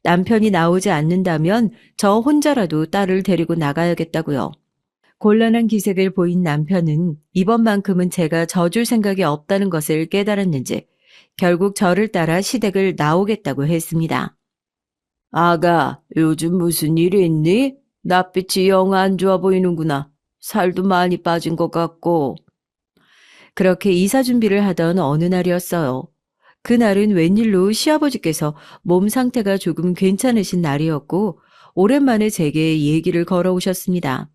남편이 나오지 않는다면 저 혼자라도 딸을 데리고 나가야겠다고요. 곤란한 기색을 보인 남편은 이번만큼은 제가 져줄 생각이 없다는 것을 깨달았는지 결국 저를 따라 시댁을 나오겠다고 했습니다. 아가, 요즘 무슨 일이 있니? 낯빛이 영 안 좋아 보이는구나. 살도 많이 빠진 것 같고. 그렇게 이사 준비를 하던 어느 날이었어요. 그날은 웬일로 시아버지께서 몸 상태가 조금 괜찮으신 날이었고 오랜만에 제게 얘기를 걸어오셨습니다.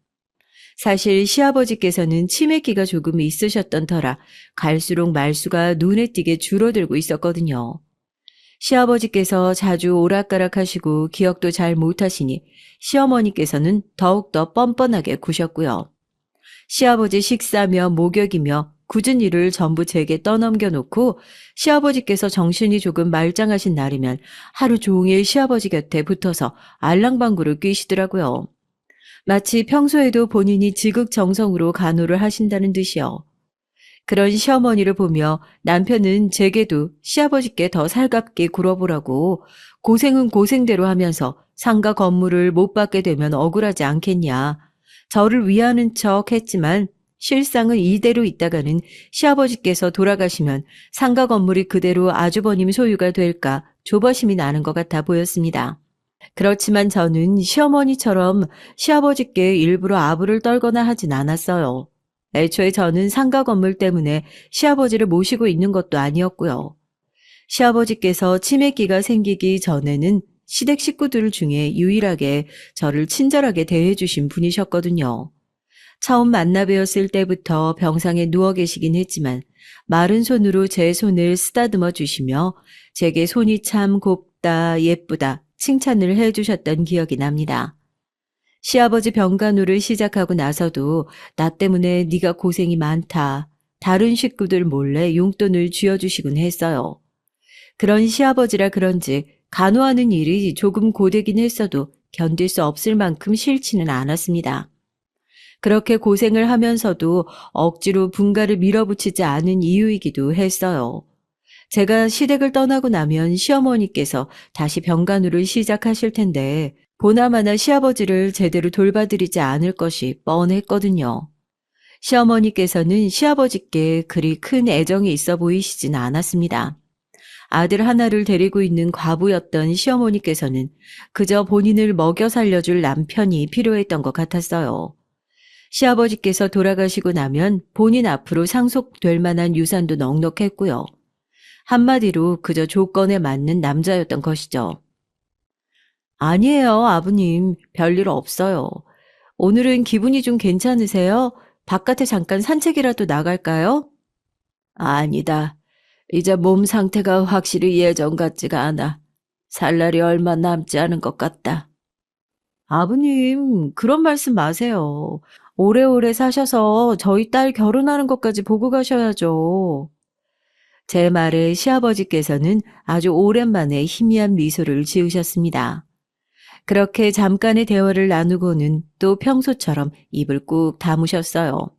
사실 시아버지께서는 치매기가 조금 있으셨던 터라 갈수록 말수가 눈에 띄게 줄어들고 있었거든요. 시아버지께서 자주 오락가락하시고 기억도 잘 못하시니 시어머니께서는 더욱더 뻔뻔하게 구셨고요. 시아버지 식사며 목욕이며 굳은 일을 전부 제게 떠넘겨 놓고 시아버지께서 정신이 조금 말짱하신 날이면 하루 종일 시아버지 곁에 붙어서 알랑방구를 뀌시더라고요. 마치 평소에도 본인이 지극정성으로 간호를 하신다는 듯이요. 그런 시어머니를 보며 남편은 제게도 시아버지께 더 살갑게 굴어보라고 고생은 고생대로 하면서 상가 건물을 못 받게 되면 억울하지 않겠냐. 저를 위하는 척 했지만 실상은 이대로 있다가는 시아버지께서 돌아가시면 상가 건물이 그대로 아주버님 소유가 될까 조바심이 나는 것 같아 보였습니다. 그렇지만 저는 시어머니처럼 시아버지께 일부러 아부를 떨거나 하진 않았어요. 애초에 저는 상가 건물 때문에 시아버지를 모시고 있는 것도 아니었고요. 시아버지께서 치매기가 생기기 전에는 시댁 식구들 중에 유일하게 저를 친절하게 대해주신 분이셨거든요. 처음 만나 뵈었을 때부터 병상에 누워 계시긴 했지만 마른 손으로 제 손을 쓰다듬어 주시며 제게 손이 참 곱다, 예쁘다 칭찬을 해주셨던 기억이 납니다. 시아버지 병간호를 시작하고 나서도 나 때문에 네가 고생이 많다. 다른 식구들 몰래 용돈을 쥐어주시곤 했어요. 그런 시아버지라 그런지 간호하는 일이 조금 고되긴 했어도 견딜 수 없을 만큼 싫지는 않았습니다. 그렇게 고생을 하면서도 억지로 분가를 밀어붙이지 않은 이유이기도 했어요. 제가 시댁을 떠나고 나면 시어머니께서 다시 병간호를 시작하실 텐데 보나마나 시아버지를 제대로 돌봐드리지 않을 것이 뻔했거든요. 시어머니께서는 시아버지께 그리 큰 애정이 있어 보이시진 않았습니다. 아들 하나를 데리고 있는 과부였던 시어머니께서는 그저 본인을 먹여 살려줄 남편이 필요했던 것 같았어요. 시아버지께서 돌아가시고 나면 본인 앞으로 상속될 만한 유산도 넉넉했고요. 한마디로 그저 조건에 맞는 남자였던 것이죠. 아니에요, 아버님. 별일 없어요. 오늘은 기분이 좀 괜찮으세요? 바깥에 잠깐 산책이라도 나갈까요? 아니다. 이제 몸 상태가 확실히 예전 같지가 않아. 살 날이 얼마 남지 않은 것 같다. 아버님, 그런 말씀 마세요. 오래오래 사셔서 저희 딸 결혼하는 것까지 보고 가셔야죠. 제 말에 시아버지께서는 아주 오랜만에 희미한 미소를 지으셨습니다. 그렇게 잠깐의 대화를 나누고는 또 평소처럼 입을 꾹 다무셨어요.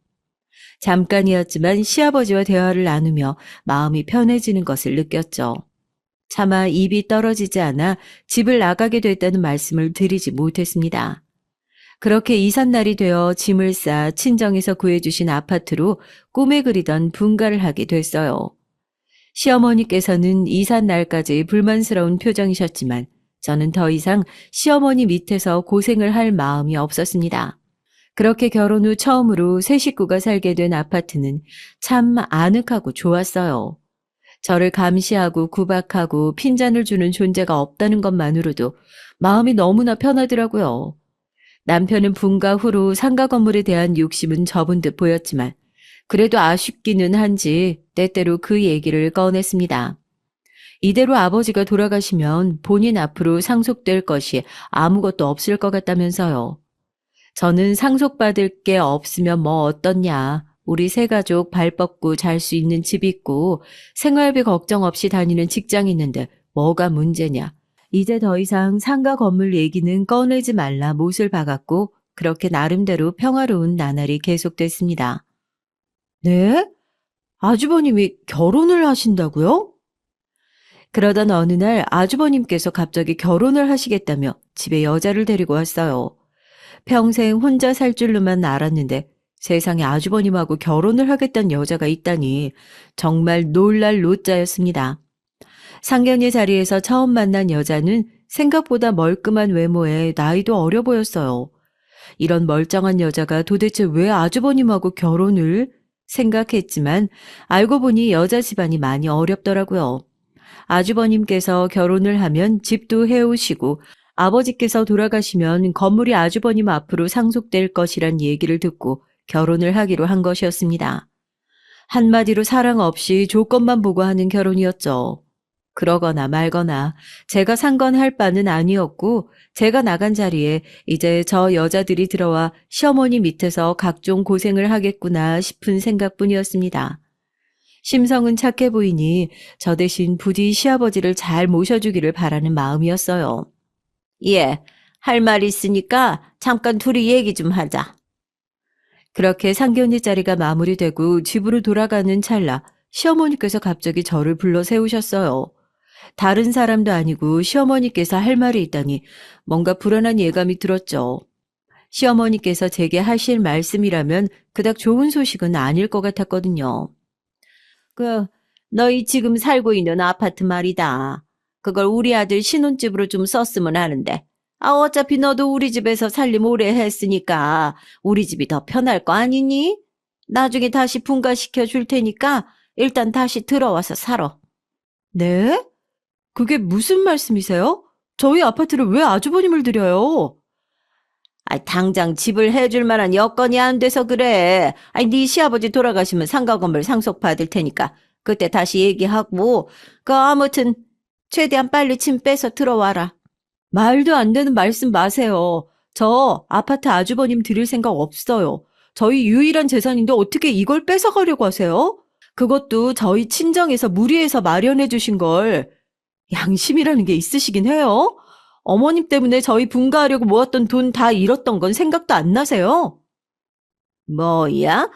잠깐이었지만 시아버지와 대화를 나누며 마음이 편해지는 것을 느꼈죠. 차마 입이 떨어지지 않아 집을 나가게 됐다는 말씀을 드리지 못했습니다. 그렇게 이삿날이 되어 짐을 싸 친정에서 구해주신 아파트로 꿈에 그리던 분가를 하게 됐어요. 시어머니께서는 이삿날까지 불만스러운 표정이셨지만 저는 더 이상 시어머니 밑에서 고생을 할 마음이 없었습니다. 그렇게 결혼 후 처음으로 새 식구가 살게 된 아파트는 참 아늑하고 좋았어요. 저를 감시하고 구박하고 핀잔을 주는 존재가 없다는 것만으로도 마음이 너무나 편하더라고요. 남편은 분가 후로 상가 건물에 대한 욕심은 접은 듯 보였지만 그래도 아쉽기는 한지 때때로 그 얘기를 꺼냈습니다. 이대로 아버지가 돌아가시면 본인 앞으로 상속될 것이 아무것도 없을 것 같다면서요. 저는 상속받을 게 없으면 뭐 어떻냐. 우리 세 가족 발 뻗고 잘 수 있는 집 있고 생활비 걱정 없이 다니는 직장 있는데 뭐가 문제냐. 이제 더 이상 상가 건물 얘기는 꺼내지 말라 못을 박았고 그렇게 나름대로 평화로운 나날이 계속됐습니다. 네? 아주버님이 결혼을 하신다고요? 그러던 어느 날 아주버님께서 갑자기 결혼을 하시겠다며 집에 여자를 데리고 왔어요. 평생 혼자 살 줄로만 알았는데 세상에 아주버님하고 결혼을 하겠다는 여자가 있다니 정말 놀랄 노자였습니다. 상견례 자리에서 처음 만난 여자는 생각보다 멀끔한 외모에 나이도 어려 보였어요. 이런 멀쩡한 여자가 도대체 왜 아주버님하고 결혼을 생각했지만 알고 보니 여자 집안이 많이 어렵더라고요. 아주버님께서 결혼을 하면 집도 해오시고 아버지께서 돌아가시면 건물이 아주버님 앞으로 상속될 것이란 얘기를 듣고 결혼을 하기로 한 것이었습니다. 한마디로 사랑 없이 조건만 보고 하는 결혼이었죠. 그러거나 말거나 제가 상관할 바는 아니었고 제가 나간 자리에 이제 저 여자들이 들어와 시어머니 밑에서 각종 고생을 하겠구나 싶은 생각뿐이었습니다. 심성은 착해 보이니 저 대신 부디 시아버지를 잘 모셔주기를 바라는 마음이었어요. 예, 할 말 있으니까 잠깐 둘이 얘기 좀 하자. 그렇게 상견례 자리가 마무리되고 집으로 돌아가는 찰나 시어머니께서 갑자기 저를 불러 세우셨어요. 다른 사람도 아니고 시어머니께서 할 말이 있다니 뭔가 불안한 예감이 들었죠. 시어머니께서 제게 하실 말씀이라면 그닥 좋은 소식은 아닐 것 같았거든요. 너희 지금 살고 있는 아파트 말이다. 그걸 우리 아들 신혼집으로 좀 썼으면 하는데. 어차피 너도 우리 집에서 살림 오래 했으니까 우리 집이 더 편할 거 아니니? 나중에 다시 분가시켜 줄 테니까 일단 다시 들어와서 살아. 네? 그게 무슨 말씀이세요? 저희 아파트를 왜 아주버님을 드려요? 당장 집을 해줄 만한 여건이 안 돼서 그래. 네 시아버지 돌아가시면 상가 건물 상속받을 테니까 그때 다시 얘기하고 아무튼 최대한 빨리 짐 빼서 들어와라. 말도 안 되는 말씀 마세요. 저 아파트 아주버님 드릴 생각 없어요. 저희 유일한 재산인데 어떻게 이걸 뺏어가려고 하세요? 그것도 저희 친정에서 무리해서 마련해 주신 걸 양심이라는 게 있으시긴 해요? 어머님 때문에 저희 분가하려고 모았던 돈 다 잃었던 건 생각도 안 나세요? 뭐야?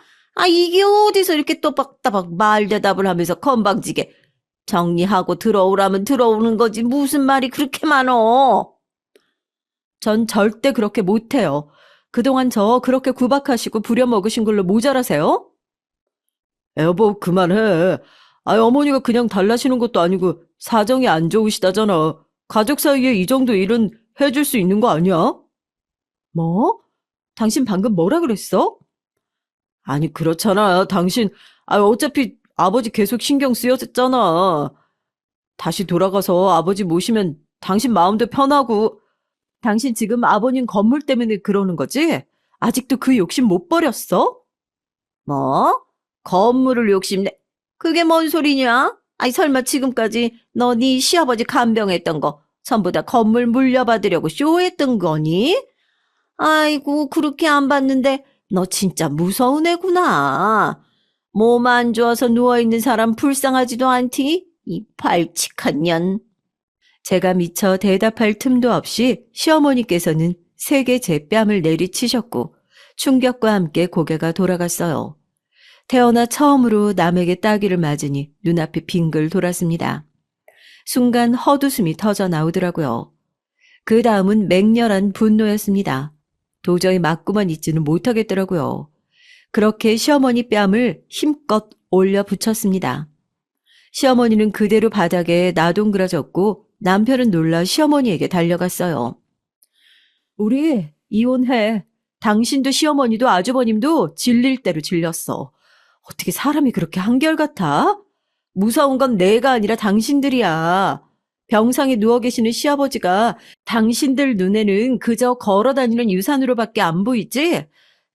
이게 어디서 이렇게 또박또박 말대답을 하면서 건방지게 정리하고 들어오라면 들어오는 거지 무슨 말이 그렇게 많어? 전 절대 그렇게 못해요. 그동안 저 그렇게 구박하시고 부려먹으신 걸로 모자라세요? 여보, 그만해. 어머니가 그냥 달라시는 것도 아니고 사정이 안 좋으시다잖아. 가족 사이에 이 정도 일은 해줄 수 있는 거 아니야? 뭐? 당신 방금 뭐라 그랬어? 아니, 그렇잖아. 당신, 어차피 아버지 계속 신경 쓰였잖아. 다시 돌아가서 아버지 모시면 당신 마음도 편하고, 당신 지금 아버님 건물 때문에 그러는 거지? 아직도 그 욕심 못 버렸어? 뭐? 건물을 욕심내? 그게 뭔 소리냐? 설마 지금까지 너 네 시아버지 간병했던 거 전부 다 건물 물려받으려고 쇼했던 거니? 아이고, 그렇게 안 봤는데 너 진짜 무서운 애구나. 몸 안 좋아서 누워있는 사람 불쌍하지도 않디? 이 발칙한 년. 제가 미처 대답할 틈도 없이 시어머니께서는 세게 제 뺨을 내리치셨고 충격과 함께 고개가 돌아갔어요. 태어나 처음으로 남에게 따귀를 맞으니 눈앞이 빙글 돌았습니다. 순간 헛웃음이 터져 나오더라고요. 그 다음은 맹렬한 분노였습니다. 도저히 맞고만 있지는 못하겠더라고요. 그렇게 시어머니 뺨을 힘껏 올려 붙였습니다. 시어머니는 그대로 바닥에 나동그라졌고 남편은 놀라 시어머니에게 달려갔어요. 우리 이혼해. 당신도 시어머니도 아주버님도 질릴 대로 질렸어. 어떻게 사람이 그렇게 한결같아? 무서운 건 내가 아니라 당신들이야. 병상에 누워 계시는 시아버지가 당신들 눈에는 그저 걸어 다니는 유산으로밖에 안 보이지?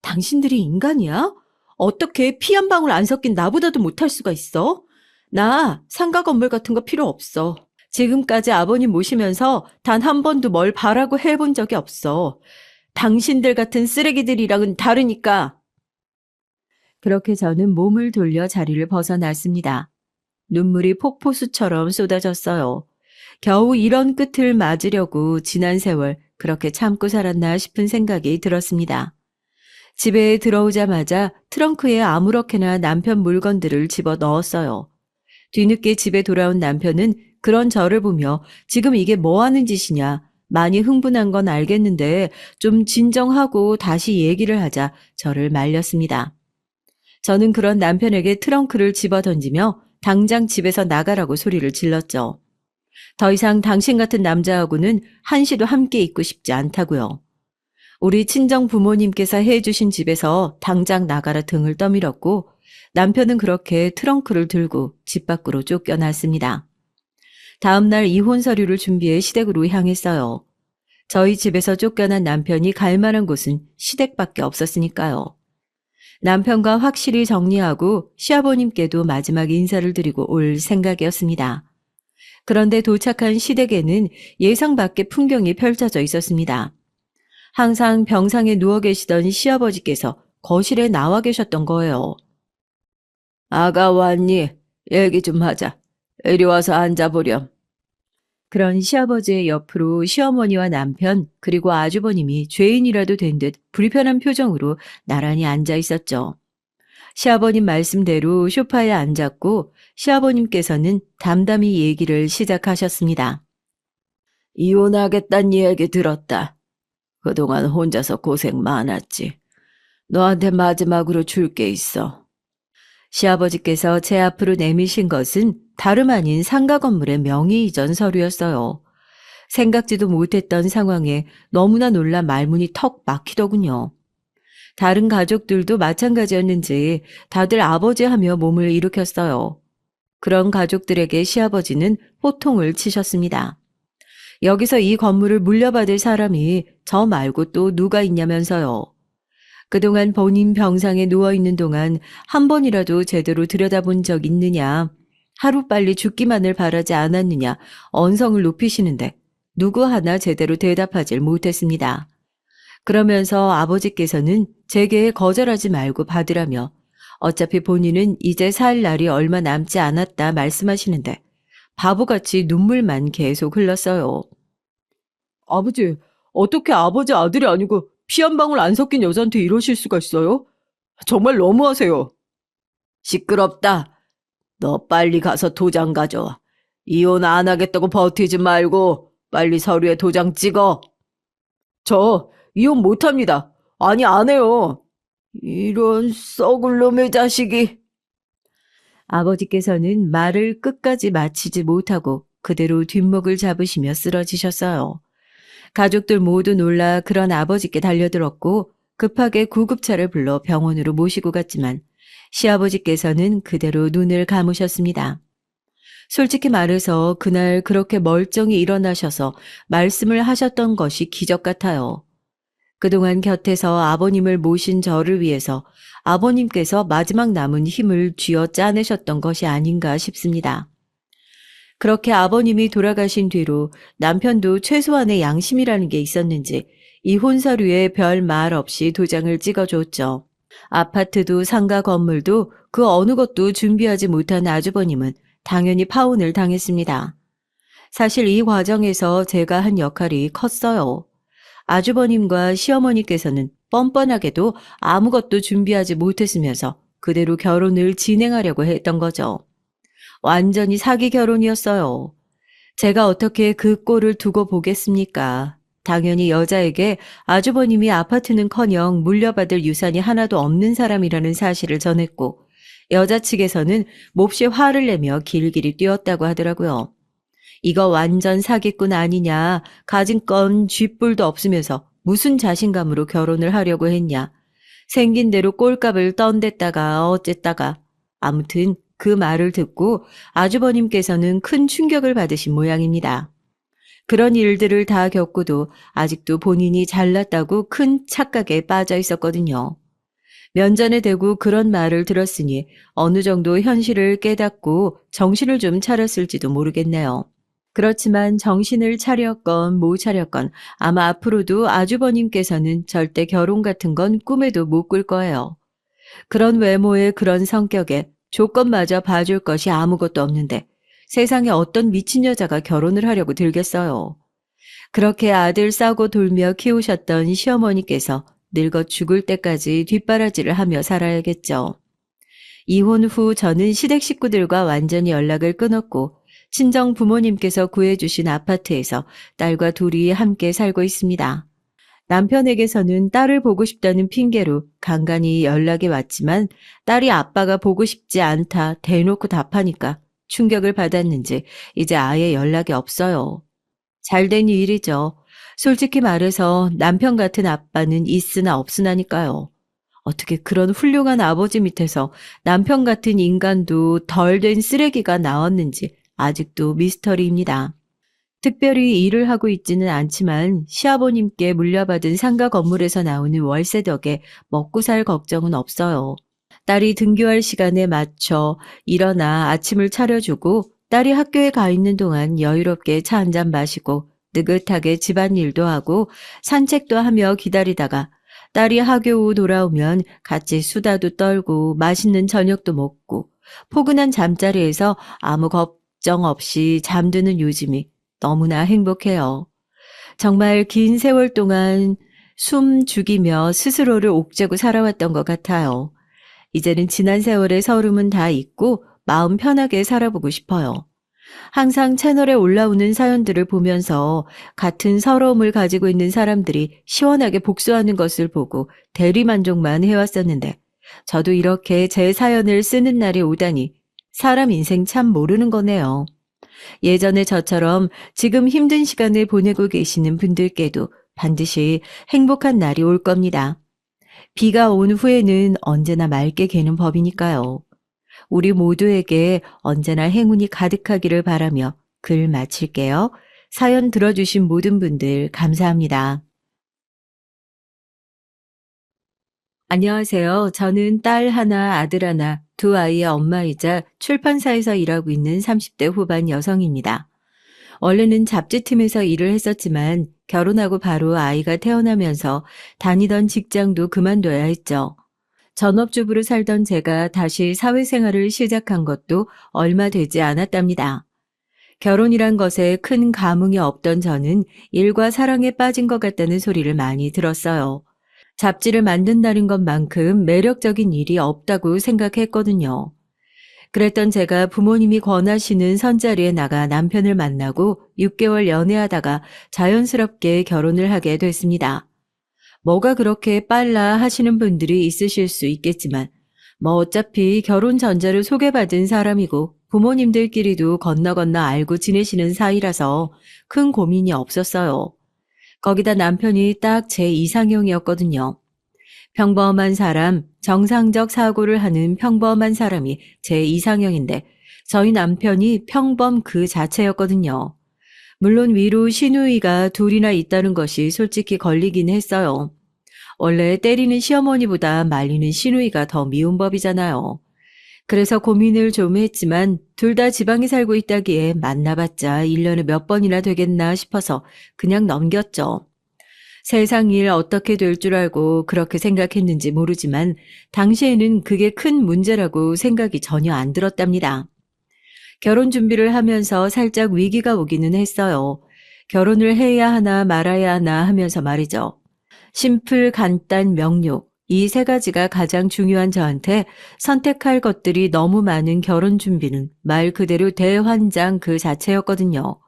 당신들이 인간이야? 어떻게 피 한 방울 안 섞인 나보다도 못할 수가 있어? 나 상가 건물 같은 거 필요 없어. 지금까지 아버님 모시면서 단 한 번도 뭘 바라고 해본 적이 없어. 당신들 같은 쓰레기들이랑은 다르니까. 그렇게 저는 몸을 돌려 자리를 벗어났습니다. 눈물이 폭포수처럼 쏟아졌어요. 겨우 이런 끝을 맞으려고 지난 세월 그렇게 참고 살았나 싶은 생각이 들었습니다. 집에 들어오자마자 트렁크에 아무렇게나 남편 물건들을 집어 넣었어요. 뒤늦게 집에 돌아온 남편은 그런 저를 보며 지금 이게 뭐 하는 짓이냐, 많이 흥분한 건 알겠는데 좀 진정하고 다시 얘기를 하자 저를 말렸습니다. 저는 그런 남편에게 트렁크를 집어 던지며 당장 집에서 나가라고 소리를 질렀죠. 더 이상 당신 같은 남자하고는 한시도 함께 있고 싶지 않다고요. 우리 친정 부모님께서 해주신 집에서 당장 나가라 등을 떠밀었고 남편은 그렇게 트렁크를 들고 집 밖으로 쫓겨났습니다. 다음 날 이혼 서류를 준비해 시댁으로 향했어요. 저희 집에서 쫓겨난 남편이 갈 만한 곳은 시댁밖에 없었으니까요. 남편과 확실히 정리하고 시아버님께도 마지막 인사를 드리고 올 생각이었습니다. 그런데 도착한 시댁에는 예상 밖의 풍경이 펼쳐져 있었습니다. 항상 병상에 누워 계시던 시아버지께서 거실에 나와 계셨던 거예요. 아가 왔니? 얘기 좀 하자. 이리 와서 앉아보렴. 그런 시아버지의 옆으로 시어머니와 남편 그리고 아주버님이 죄인이라도 된 듯 불편한 표정으로 나란히 앉아 있었죠. 시아버님 말씀대로 소파에 앉았고 시아버님께서는 담담히 얘기를 시작하셨습니다. 이혼하겠다는 얘기 들었다. 그동안 혼자서 고생 많았지. 너한테 마지막으로 줄 게 있어. 시아버지께서 제 앞으로 내미신 것은 다름 아닌 상가 건물의 명의 이전 서류였어요. 생각지도 못했던 상황에 너무나 놀라 말문이 턱 막히더군요. 다른 가족들도 마찬가지였는지 다들 아버지 하며 몸을 일으켰어요. 그런 가족들에게 시아버지는 호통을 치셨습니다. 여기서 이 건물을 물려받을 사람이 저 말고 또 누가 있냐면서요. 그동안 본인 병상에 누워있는 동안 한 번이라도 제대로 들여다본 적 있느냐, 하루빨리 죽기만을 바라지 않았느냐 언성을 높이시는데 누구 하나 제대로 대답하질 못했습니다. 그러면서 아버지께서는 제게 거절하지 말고 받으라며 어차피 본인은 이제 살 날이 얼마 남지 않았다 말씀하시는데 바보같이 눈물만 계속 흘렀어요. 아버지, 어떻게 아버지 아들이 아니고 피 한 방울 안 섞인 여자한테 이러실 수가 있어요? 정말 너무하세요. 시끄럽다. 너 빨리 가서 도장 가져와. 이혼 안 하겠다고 버티지 말고 빨리 서류에 도장 찍어. 저 이혼 못합니다. 아니 안 해요. 이런 썩을 놈의 자식이. 아버지께서는 말을 끝까지 마치지 못하고 그대로 뒷목을 잡으시며 쓰러지셨어요. 가족들 모두 놀라 그런 아버지께 달려들었고 급하게 구급차를 불러 병원으로 모시고 갔지만 시아버지께서는 그대로 눈을 감으셨습니다. 솔직히 말해서 그날 그렇게 멀쩡히 일어나셔서 말씀을 하셨던 것이 기적 같아요. 그동안 곁에서 아버님을 모신 저를 위해서 아버님께서 마지막 남은 힘을 쥐어 짜내셨던 것이 아닌가 싶습니다. 그렇게 아버님이 돌아가신 뒤로 남편도 최소한의 양심이라는 게 있었는지 이혼 서류에 별 말 없이 도장을 찍어줬죠. 아파트도 상가 건물도 그 어느 것도 준비하지 못한 아주버님은 당연히 파혼을 당했습니다. 사실 이 과정에서 제가 한 역할이 컸어요. 아주버님과 시어머니께서는 뻔뻔하게도 아무것도 준비하지 못했으면서 그대로 결혼을 진행하려고 했던 거죠. 완전히 사기 결혼이었어요. 제가 어떻게 그 꼴을 두고 보겠습니까? 당연히 여자에게 아주버님이 아파트는커녕 물려받을 유산이 하나도 없는 사람이라는 사실을 전했고 여자 측에서는 몹시 화를 내며 길길이 뛰었다고 하더라고요. 이거 완전 사기꾼 아니냐. 가진 건 쥐뿔도 없으면서 무슨 자신감으로 결혼을 하려고 했냐. 생긴 대로 꼴값을 떤댔다가 어쨌다가. 아무튼 그 말을 듣고 아주버님께서는 큰 충격을 받으신 모양입니다. 그런 일들을 다 겪고도 아직도 본인이 잘났다고 큰 착각에 빠져 있었거든요. 면전에 대고 그런 말을 들었으니 어느 정도 현실을 깨닫고 정신을 좀 차렸을지도 모르겠네요. 그렇지만 정신을 차렸건 못 차렸건 아마 앞으로도 아주버님께서는 절대 결혼 같은 건 꿈에도 못 꿀 거예요. 그런 외모에 그런 성격에 조건마저 봐줄 것이 아무것도 없는데 세상에 어떤 미친 여자가 결혼을 하려고 들겠어요. 그렇게 아들 싸고 돌며 키우셨던 시어머니께서 늙어 죽을 때까지 뒷바라지를 하며 살아야겠죠. 이혼 후 저는 시댁 식구들과 완전히 연락을 끊었고 친정 부모님께서 구해주신 아파트에서 딸과 둘이 함께 살고 있습니다. 남편에게서는 딸을 보고 싶다는 핑계로 간간히 연락이 왔지만 딸이 아빠가 보고 싶지 않다 대놓고 답하니까 충격을 받았는지 이제 아예 연락이 없어요. 잘된 일이죠. 솔직히 말해서 남편 같은 아빠는 있으나 없으나니까요. 어떻게 그런 훌륭한 아버지 밑에서 남편 같은 인간도 덜 된 쓰레기가 나왔는지 아직도 미스터리입니다. 특별히 일을 하고 있지는 않지만 시아버님께 물려받은 상가 건물에서 나오는 월세 덕에 먹고 살 걱정은 없어요. 딸이 등교할 시간에 맞춰 일어나 아침을 차려주고 딸이 학교에 가 있는 동안 여유롭게 차 한 잔 마시고 느긋하게 집안일도 하고 산책도 하며 기다리다가 딸이 학교 후 돌아오면 같이 수다도 떨고 맛있는 저녁도 먹고 포근한 잠자리에서 아무 걱정 없이 잠드는 요즘이 너무나 행복해요. 정말 긴 세월 동안 숨 죽이며 스스로를 옥죄고 살아왔던 것 같아요. 이제는 지난 세월의 서름은 다 잊고 마음 편하게 살아보고 싶어요. 항상 채널에 올라오는 사연들을 보면서 같은 서러움을 가지고 있는 사람들이 시원하게 복수하는 것을 보고 대리만족만 해왔었는데 저도 이렇게 제 사연을 쓰는 날이 오다니 사람 인생 참 모르는 거네요. 예전에 저처럼 지금 힘든 시간을 보내고 계시는 분들께도 반드시 행복한 날이 올 겁니다. 비가 온 후에는 언제나 맑게 개는 법이니까요. 우리 모두에게 언제나 행운이 가득하기를 바라며 글 마칠게요. 사연 들어주신 모든 분들 감사합니다. 안녕하세요. 저는 딸 하나, 아들 하나, 두 아이의 엄마이자 출판사에서 일하고 있는 30대 후반 여성입니다. 원래는 잡지팀에서 일을 했었지만 결혼하고 바로 아이가 태어나면서 다니던 직장도 그만둬야 했죠. 전업주부로 살던 제가 다시 사회생활을 시작한 것도 얼마 되지 않았답니다. 결혼이란 것에 큰 감흥이 없던 저는 일과 사랑에 빠진 것 같다는 소리를 많이 들었어요. 잡지를 만든다는 것만큼 매력적인 일이 없다고 생각했거든요. 그랬던 제가 부모님이 권하시는 선자리에 나가 남편을 만나고 6개월 연애하다가 자연스럽게 결혼을 하게 됐습니다. 뭐가 그렇게 빨라 하시는 분들이 있으실 수 있겠지만 뭐 어차피 결혼 전자를 소개받은 사람이고 부모님들끼리도 건너 건너 알고 지내시는 사이라서 큰 고민이 없었어요. 거기다 남편이 딱 제 이상형이었거든요. 평범한 사람, 정상적 사고를 하는 평범한 사람이 제 이상형인데 저희 남편이 평범 그 자체였거든요. 물론 위로 시누이가 둘이나 있다는 것이 솔직히 걸리긴 했어요. 원래 때리는 시어머니보다 말리는 시누이가 더 미운 법이잖아요. 그래서 고민을 좀 했지만 둘 다 지방에 살고 있다기에 만나봤자 1년에 몇 번이나 되겠나 싶어서 그냥 넘겼죠. 세상 일 어떻게 될 줄 알고 그렇게 생각했는지 모르지만 당시에는 그게 큰 문제라고 생각이 전혀 안 들었답니다. 결혼 준비를 하면서 살짝 위기가 오기는 했어요. 결혼을 해야 하나 말아야 하나 하면서 말이죠. 심플, 간단, 명료. 이 세 가지가 가장 중요한 저한테 선택할 것들이 너무 많은 결혼 준비는 말 그대로 대환장 그 자체였거든요.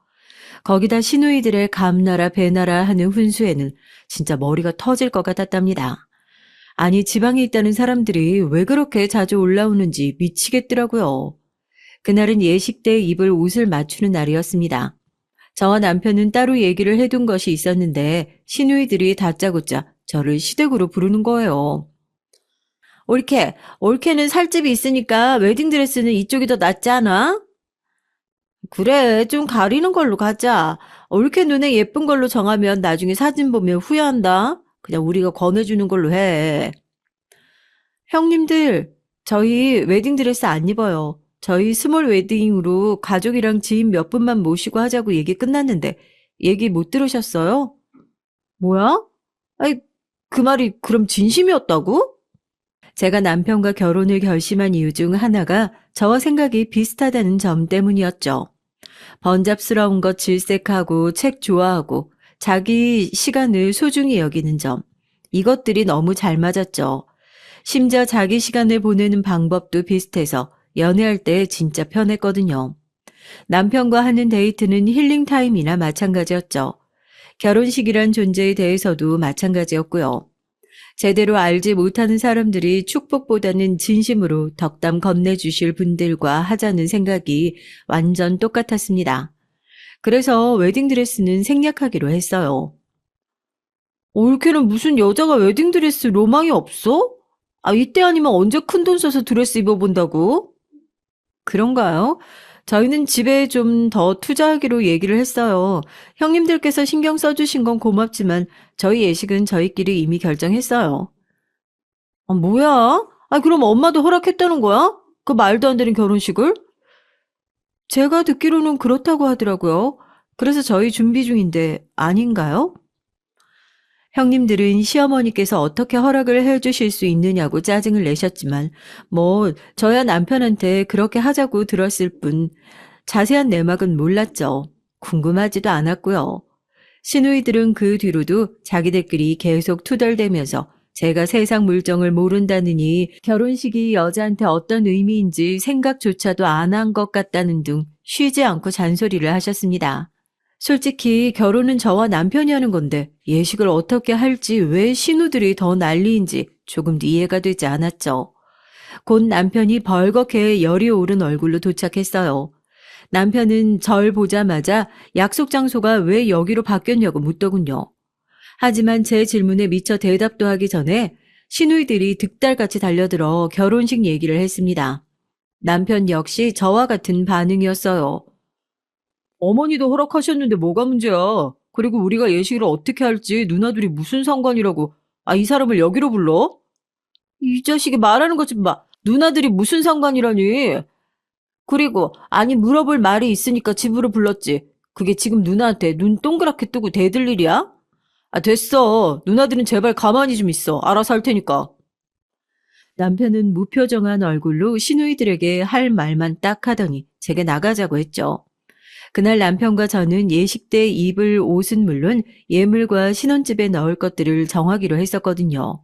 거기다 시누이들의 감나라 배나라 하는 훈수에는 진짜 머리가 터질 것 같았답니다. 아니 지방에 있다는 사람들이 왜 그렇게 자주 올라오는지 미치겠더라고요. 그날은 예식 때 입을 옷을 맞추는 날이었습니다. 저와 남편은 따로 얘기를 해둔 것이 있었는데 시누이들이 다짜고짜 저를 시댁으로 부르는 거예요. 올케는 살집이 있으니까 웨딩드레스는 이쪽이 더 낫지 않아? 그래, 좀 가리는 걸로 가자. 올케 눈에 예쁜 걸로 정하면 나중에 사진 보면 후회한다. 그냥 우리가 권해주는 걸로 해. 형님들, 저희 웨딩드레스 안 입어요. 저희 스몰 웨딩으로 가족이랑 지인 몇 분만 모시고 하자고 얘기 끝났는데 얘기 못 들으셨어요? 뭐야? 아이, 그 말이 그럼 진심이었다고? 제가 남편과 결혼을 결심한 이유 중 하나가 저와 생각이 비슷하다는 점 때문이었죠. 번잡스러운 것 질색하고 책 좋아하고 자기 시간을 소중히 여기는 점. 이것들이 너무 잘 맞았죠. 심지어 자기 시간을 보내는 방법도 비슷해서 연애할 때 진짜 편했거든요. 남편과 하는 데이트는 힐링타임이나 마찬가지였죠. 결혼식이란 존재에 대해서도 마찬가지였고요. 제대로 알지 못하는 사람들이 축복보다는 진심으로 덕담 건네주실 분들과 하자는 생각이 완전 똑같았습니다. 그래서 웨딩드레스는 생략하기로 했어요. 올케는 무슨 여자가 웨딩드레스 로망이 없어? 아, 이때 아니면 언제 큰돈 써서 드레스 입어본다고? 그런가요? 저희는 집에 좀 더 투자하기로 얘기를 했어요. 형님들께서 신경 써주신 건 고맙지만 저희 예식은 저희끼리 이미 결정했어요. 아, 뭐야? 아, 그럼 엄마도 허락했다는 거야? 그 말도 안 되는 결혼식을? 제가 듣기로는 그렇다고 하더라고요. 그래서 저희 준비 중인데 아닌가요? 형님들은 시어머니께서 어떻게 허락을 해주실 수 있느냐고 짜증을 내셨지만 저야 남편한테 그렇게 하자고 들었을 뿐 자세한 내막은 몰랐죠. 궁금하지도 않았고요. 시누이들은 그 뒤로도 자기들끼리 계속 투덜대면서 제가 세상 물정을 모른다느니 결혼식이 여자한테 어떤 의미인지 생각조차도 안 한 것 같다는 등 쉬지 않고 잔소리를 하셨습니다. 솔직히 결혼은 저와 남편이 하는 건데 예식을 어떻게 할지 왜 신우들이 더 난리인지 조금도 이해가 되지 않았죠. 곧 남편이 벌겋게 열이 오른 얼굴로 도착했어요. 남편은 절 보자마자 약속 장소가 왜 여기로 바뀌었냐고 묻더군요. 하지만 제 질문에 미처 대답도 하기 전에 시누이들이 득달같이 달려들어 결혼식 얘기를 했습니다. 남편 역시 저와 같은 반응이었어요. 어머니도 허락하셨는데 뭐가 문제야? 그리고 우리가 예식을 어떻게 할지 누나들이 무슨 상관이라고. 아, 이 사람을 여기로 불러? 이 자식이 말하는 것 좀 봐. 누나들이 무슨 상관이라니? 그리고 아니 물어볼 말이 있으니까 집으로 불렀지. 그게 지금 누나한테 눈 동그랗게 뜨고 대들 일이야? 아, 됐어. 누나들은 제발 가만히 좀 있어. 알아서 할 테니까. 남편은 무표정한 얼굴로 시누이들에게 할 말만 딱 하더니 제게 나가자고 했죠. 그날 남편과 저는 예식 때 입을 옷은 물론 예물과 신혼집에 넣을 것들을 정하기로 했었거든요.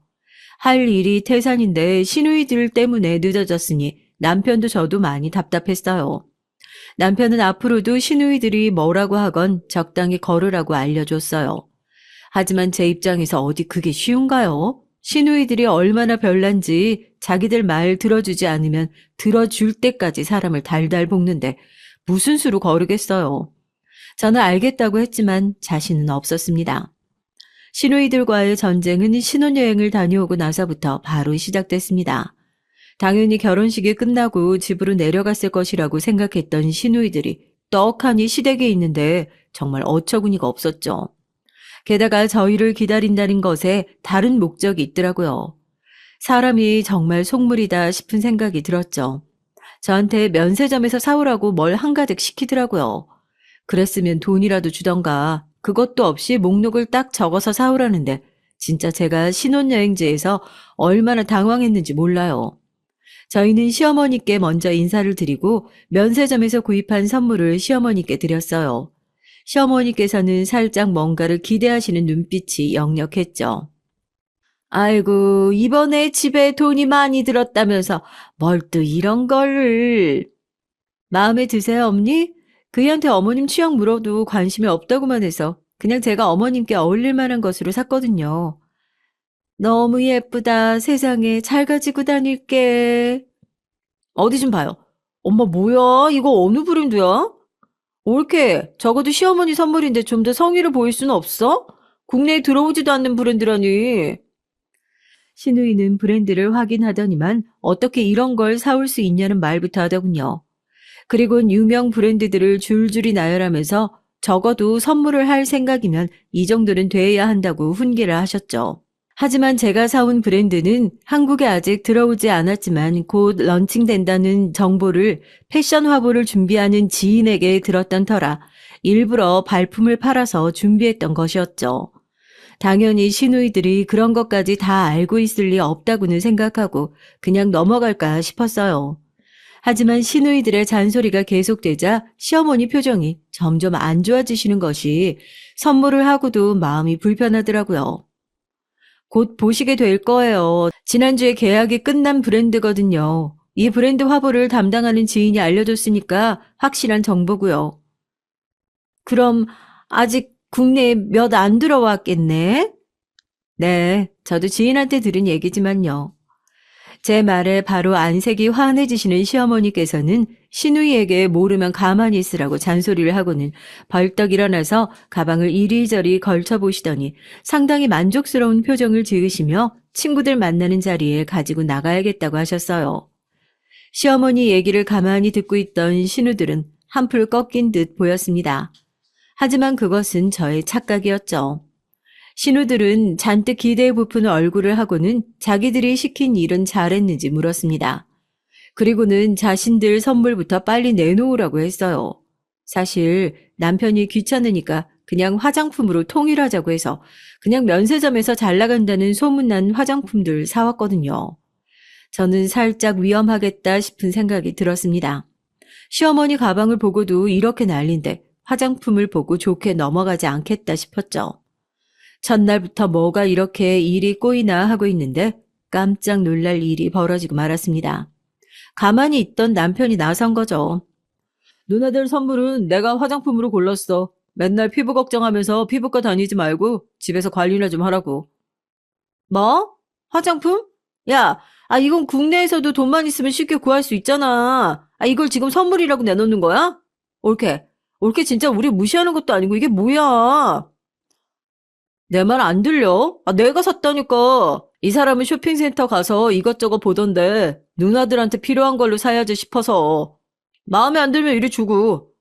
할 일이 태산인데 시누이들 때문에 늦어졌으니 남편도 저도 많이 답답했어요. 남편은 앞으로도 시누이들이 뭐라고 하건 적당히 걸으라고 알려줬어요. 하지만 제 입장에서 어디 그게 쉬운가요? 시누이들이 얼마나 별난지 자기들 말 들어주지 않으면 들어줄 때까지 사람을 달달 볶는데 무슨 수로 거르겠어요. 저는 알겠다고 했지만 자신은 없었습니다. 시누이들과의 전쟁은 신혼여행을 다녀오고 나서부터 바로 시작됐습니다. 당연히 결혼식이 끝나고 집으로 내려갔을 것이라고 생각했던 시누이들이 떡하니 시댁에 있는데 정말 어처구니가 없었죠. 게다가 저희를 기다린다는 것에 다른 목적이 있더라고요. 사람이 정말 속물이다 싶은 생각이 들었죠. 저한테 면세점에서 사오라고 뭘 한가득 시키더라고요. 그랬으면 돈이라도 주던가 그것도 없이 목록을 딱 적어서 사오라는데 진짜 제가 신혼여행지에서 얼마나 당황했는지 몰라요. 저희는 시어머니께 먼저 인사를 드리고 면세점에서 구입한 선물을 시어머니께 드렸어요. 시어머니께서는 살짝 뭔가를 기대하시는 눈빛이 역력했죠. 아이고, 이번에 집에 돈이 많이 들었다면서 뭘 또 이런 거를. 마음에 드세요, 어머니? 그이한테 어머님 취향 물어도 관심이 없다고만 해서 그냥 제가 어머님께 어울릴 만한 것으로 샀거든요. 너무 예쁘다. 세상에 잘 가지고 다닐게. 어디 좀 봐요. 엄마 뭐야? 이거 어느 브랜드야? 옳게 적어도 시어머니 선물인데 좀 더 성의를 보일 수는 없어? 국내에 들어오지도 않는 브랜드라니. 신우이는 브랜드를 확인하더니만 어떻게 이런 걸 사올 수 있냐는 말부터 하더군요. 그리곤 유명 브랜드들을 줄줄이 나열하면서 적어도 선물을 할 생각이면 이 정도는 돼야 한다고 훈계를 하셨죠. 하지만 제가 사온 브랜드는 한국에 아직 들어오지 않았지만 곧 런칭된다는 정보를 패션 화보를 준비하는 지인에게 들었던 터라 일부러 발품을 팔아서 준비했던 것이었죠. 당연히 시누이들이 그런 것까지 다 알고 있을 리 없다고는 생각하고 그냥 넘어갈까 싶었어요. 하지만 시누이들의 잔소리가 계속되자 시어머니 표정이 점점 안 좋아지시는 것이 선물을 하고도 마음이 불편하더라고요. 곧 보시게 될 거예요. 지난주에 계약이 끝난 브랜드거든요. 이 브랜드 화보를 담당하는 지인이 알려줬으니까 확실한 정보고요. 그럼 아직 국내에 몇 안 들어왔겠네? 네, 저도 지인한테 들은 얘기지만요. 제 말에 바로 안색이 환해지시는 시어머니께서는 시누이에게 모르면 가만히 있으라고 잔소리를 하고는 벌떡 일어나서 가방을 이리저리 걸쳐보시더니 상당히 만족스러운 표정을 지으시며 친구들 만나는 자리에 가지고 나가야겠다고 하셨어요. 시어머니 얘기를 가만히 듣고 있던 신우들은 한풀 꺾인 듯 보였습니다. 하지만 그것은 저의 착각이었죠. 신우들은 잔뜩 기대에 부푼 얼굴을 하고는 자기들이 시킨 일은 잘했는지 물었습니다. 그리고는 자신들 선물부터 빨리 내놓으라고 했어요. 사실 남편이 귀찮으니까 그냥 화장품으로 통일하자고 해서 그냥 면세점에서 잘 나간다는 소문난 화장품들 사왔거든요. 저는 살짝 위험하겠다 싶은 생각이 들었습니다. 시어머니 가방을 보고도 이렇게 난린데 화장품을 보고 좋게 넘어가지 않겠다 싶었죠. 첫날부터 뭐가 이렇게 일이 꼬이나 하고 있는데 깜짝 놀랄 일이 벌어지고 말았습니다. 가만히 있던 남편이 나선 거죠. 누나들 선물은 내가 화장품으로 골랐어. 맨날 피부 걱정하면서 피부과 다니지 말고 집에서 관리나 좀 하라고. 뭐? 화장품? 야, 이건 국내에서도 돈만 있으면 쉽게 구할 수 있잖아. 이걸 지금 선물이라고 내놓는 거야? 옳게. 옳게 진짜 우리 무시하는 것도 아니고 이게 뭐야? 내 말 안 들려? 내가 샀다니까. 이 사람은 쇼핑센터 가서 이것저것 보던데 누나들한테 필요한 걸로 사야지 싶어서. 마음에 안 들면 이리 주고.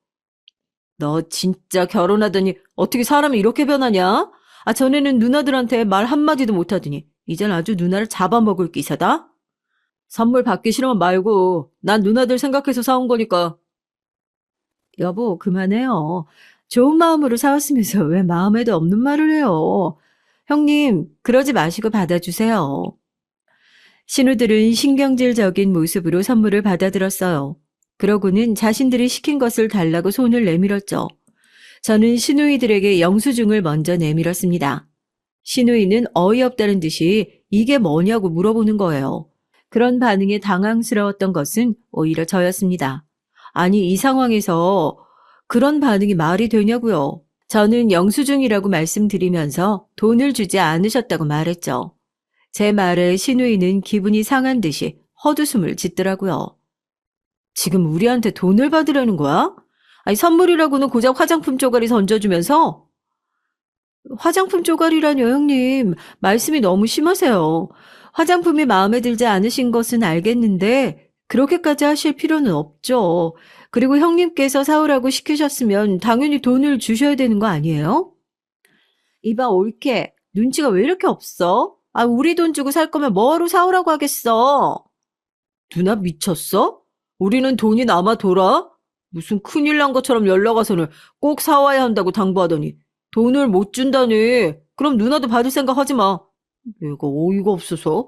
너 진짜 결혼하더니 어떻게 사람이 이렇게 변하냐? 전에는 누나들한테 말 한마디도 못하더니 이젠 아주 누나를 잡아먹을 기세다? 선물 받기 싫으면 말고 난 누나들 생각해서 사온 거니까. 여보, 그만해요. 좋은 마음으로 사왔으면서 왜 마음에도 없는 말을 해요. 형님, 그러지 마시고 받아주세요. 신우들은 신경질적인 모습으로 선물을 받아들었어요. 그러고는 자신들이 시킨 것을 달라고 손을 내밀었죠. 저는 신우이들에게 영수증을 먼저 내밀었습니다. 신우이는 어이없다는 듯이 이게 뭐냐고 물어보는 거예요. 그런 반응에 당황스러웠던 것은 오히려 저였습니다. 아니, 이 상황에서 그런 반응이 말이 되냐고요. 저는 영수증이라고 말씀드리면서 돈을 주지 않으셨다고 말했죠. 제 말에 신우이는 기분이 상한 듯이 헛웃음을 짓더라고요. 지금 우리한테 돈을 받으려는 거야? 선물이라고는 고작 화장품 쪼가리 던져주면서? 화장품 쪼가리라뇨, 형님. 말씀이 너무 심하세요. 화장품이 마음에 들지 않으신 것은 알겠는데 그렇게까지 하실 필요는 없죠. 그리고 형님께서 사오라고 시키셨으면 당연히 돈을 주셔야 되는 거 아니에요? 이봐, 옳게. 눈치가 왜 이렇게 없어? 우리 돈 주고 살 거면 뭐하러 사오라고 하겠어? 누나 미쳤어? 우리는 돈이 남아 돌아? 무슨 큰일 난 것처럼 연락 와서는 꼭 사와야 한다고 당부하더니 돈을 못 준다니. 그럼 누나도 받을 생각 하지 마. 내가 어이가 없어서.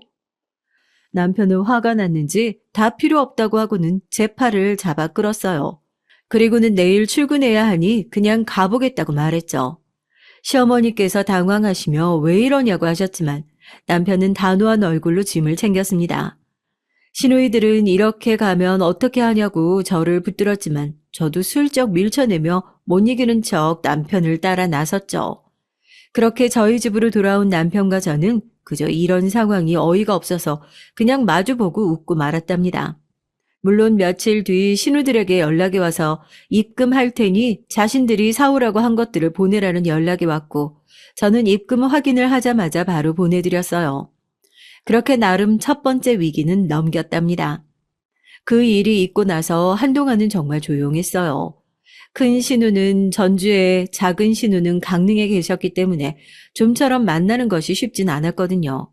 남편은 화가 났는지 다 필요 없다고 하고는 제 팔을 잡아 끌었어요. 그리고는 내일 출근해야 하니 그냥 가보겠다고 말했죠. 시어머니께서 당황하시며 왜 이러냐고 하셨지만 남편은 단호한 얼굴로 짐을 챙겼습니다. 시누이들은 이렇게 가면 어떻게 하냐고 저를 붙들었지만 저도 슬쩍 밀쳐내며 못 이기는 척 남편을 따라 나섰죠. 그렇게 저희 집으로 돌아온 남편과 저는 그저 이런 상황이 어이가 없어서 그냥 마주보고 웃고 말았답니다. 물론 며칠 뒤 신우들에게 연락이 와서 입금할 테니 자신들이 사오라고 한 것들을 보내라는 연락이 왔고 저는 입금 확인을 하자마자 바로 보내드렸어요. 그렇게 나름 첫 번째 위기는 넘겼답니다. 그 일이 있고 나서 한동안은 정말 조용했어요. 큰 신우는 전주에, 작은 신우는 강릉에 계셨기 때문에 좀처럼 만나는 것이 쉽진 않았거든요.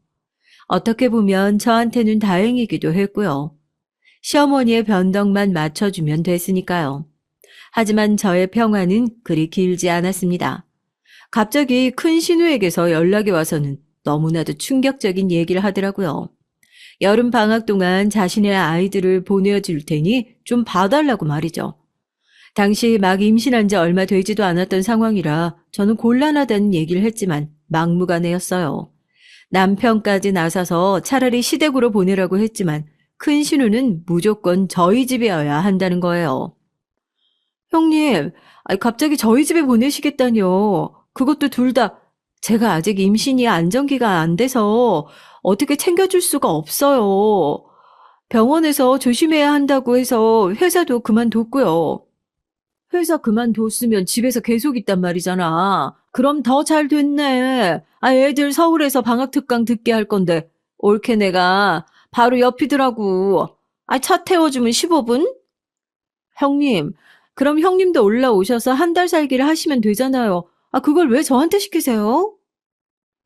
어떻게 보면 저한테는 다행이기도 했고요. 시어머니의 변덕만 맞춰주면 됐으니까요. 하지만 저의 평화는 그리 길지 않았습니다. 갑자기 큰 신우에게서 연락이 와서는 너무나도 충격적인 얘기를 하더라고요. 여름 방학 동안 자신의 아이들을 보내줄 테니 좀 봐달라고 말이죠. 당시 막 임신한 지 얼마 되지도 않았던 상황이라 저는 곤란하다는 얘기를 했지만 막무가내였어요. 남편까지 나서서 차라리 시댁으로 보내라고 했지만 큰 신우는 무조건 저희 집이어야 한다는 거예요. 형님, 갑자기 저희 집에 보내시겠다뇨. 그것도 둘 다 제가 아직 임신이 안정기가 안 돼서 어떻게 챙겨줄 수가 없어요. 병원에서 조심해야 한다고 해서 회사도 그만뒀고요. 회사 그만뒀으면 집에서 계속 있단 말이잖아. 그럼 더 잘 됐네. 애들 서울에서 방학특강 듣게 할 건데 옳게 내가 바로 옆이더라고. 차 태워주면 15분? 형님, 그럼 형님도 올라오셔서 한 달 살기를 하시면 되잖아요. 그걸 왜 저한테 시키세요?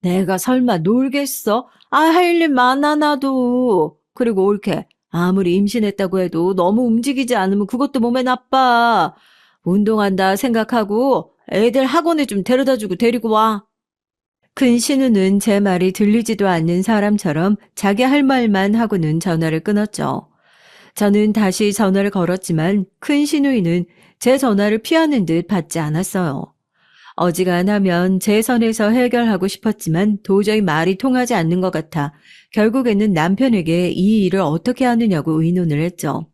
내가 설마 놀겠어? 할 일 많아 나도. 그리고 옳게. 아무리 임신했다고 해도 너무 움직이지 않으면 그것도 몸에 나빠. 운동한다 생각하고 애들 학원에 좀 데려다주고 데리고 와. 큰 신우는 제 말이 들리지도 않는 사람처럼 자기 할 말만 하고는 전화를 끊었죠. 저는 다시 전화를 걸었지만 큰 신우이는 제 전화를 피하는 듯 받지 않았어요. 어지간하면 제 선에서 해결하고 싶었지만 도저히 말이 통하지 않는 것 같아 결국에는 남편에게 이 일을 어떻게 하느냐고 의논을 했죠.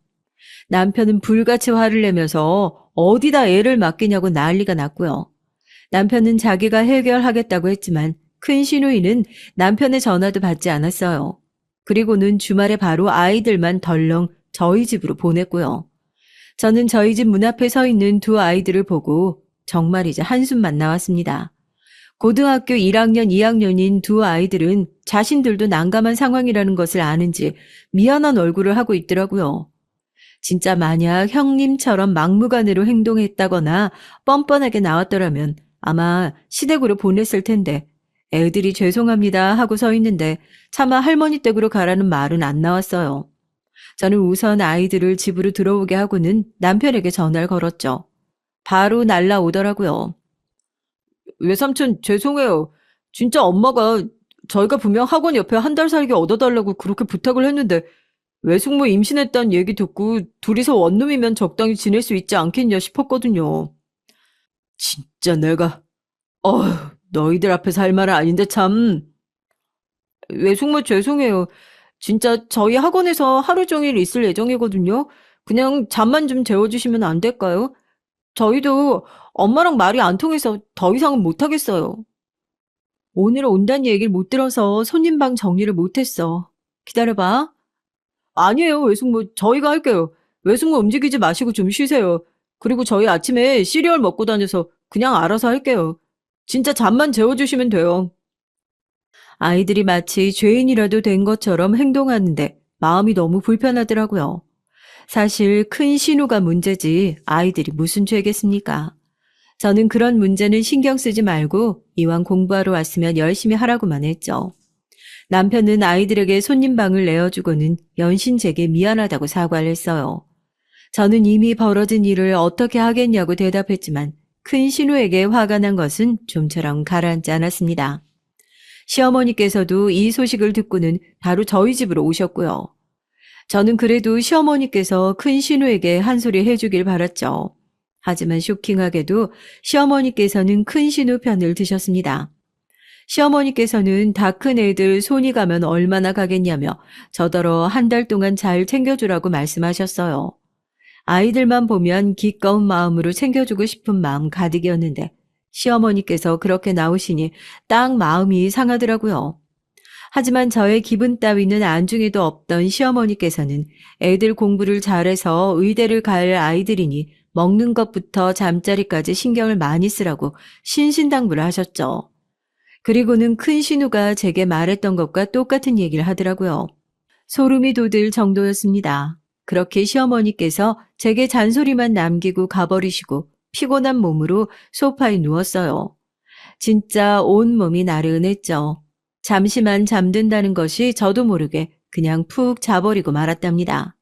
남편은 불같이 화를 내면서 어디다 애를 맡기냐고 난리가 났고요. 남편은 자기가 해결하겠다고 했지만 큰 시누이는 남편의 전화도 받지 않았어요. 그리고는 주말에 바로 아이들만 덜렁 저희 집으로 보냈고요. 저는 저희 집 문 앞에 서 있는 두 아이들을 보고 정말 이제 한숨만 나왔습니다. 고등학교 1학년, 2학년인 두 아이들은 자신들도 난감한 상황이라는 것을 아는지 미안한 얼굴을 하고 있더라고요. 진짜 만약 형님처럼 막무가내로 행동했다거나 뻔뻔하게 나왔더라면 아마 시댁으로 보냈을 텐데 애들이 죄송합니다 하고 서 있는데 차마 할머니 댁으로 가라는 말은 안 나왔어요. 저는 우선 아이들을 집으로 들어오게 하고는 남편에게 전화를 걸었죠. 바로 날라오더라고요. 외삼촌 죄송해요. 진짜 엄마가 저희가 분명 학원 옆에 한 달 살기 얻어달라고 그렇게 부탁을 했는데 외숙모 임신했다는 얘기 듣고 둘이서 원룸이면 적당히 지낼 수 있지 않겠냐 싶었거든요. 진짜 내가 어휴 너희들 앞에서 할 말은 아닌데 참. 외숙모 죄송해요. 진짜 저희 학원에서 하루 종일 있을 예정이거든요. 그냥 잠만 좀 재워주시면 안 될까요? 저희도 엄마랑 말이 안 통해서 더 이상은 못하겠어요. 오늘 온다는 얘기를 못 들어서 손님 방 정리를 못했어. 기다려봐. 아니에요, 외숙모. 저희가 할게요. 외숙모 움직이지 마시고 좀 쉬세요. 그리고 저희 아침에 시리얼 먹고 다녀서 그냥 알아서 할게요. 진짜 잠만 재워주시면 돼요. 아이들이 마치 죄인이라도 된 것처럼 행동하는데 마음이 너무 불편하더라고요. 사실 큰 신우가 문제지 아이들이 무슨 죄겠습니까? 저는 그런 문제는 신경 쓰지 말고 이왕 공부하러 왔으면 열심히 하라고만 했죠. 남편은 아이들에게 손님방을 내어주고는 연신 제게 미안하다고 사과를 했어요. 저는 이미 벌어진 일을 어떻게 하겠냐고 대답했지만 큰 신우에게 화가 난 것은 좀처럼 가라앉지 않았습니다. 시어머니께서도 이 소식을 듣고는 바로 저희 집으로 오셨고요. 저는 그래도 시어머니께서 큰 신우에게 한 소리 해주길 바랐죠. 하지만 쇼킹하게도 시어머니께서는 큰 신우 편을 드셨습니다. 시어머니께서는 다 큰 애들 손이 가면 얼마나 가겠냐며 저더러 한 달 동안 잘 챙겨주라고 말씀하셨어요. 아이들만 보면 기꺼운 마음으로 챙겨주고 싶은 마음 가득이었는데 시어머니께서 그렇게 나오시니 딱 마음이 상하더라고요. 하지만 저의 기분 따위는 안중에도 없던 시어머니께서는 애들 공부를 잘해서 의대를 갈 아이들이니 먹는 것부터 잠자리까지 신경을 많이 쓰라고 신신당부를 하셨죠. 그리고는 큰 신우가 제게 말했던 것과 똑같은 얘기를 하더라고요. 소름이 돋을 정도였습니다. 그렇게 시어머니께서 제게 잔소리만 남기고 가버리시고 피곤한 몸으로 소파에 누웠어요. 진짜 온몸이 나른했죠. 잠시만 잠든다는 것이 저도 모르게 그냥 푹 자버리고 말았답니다.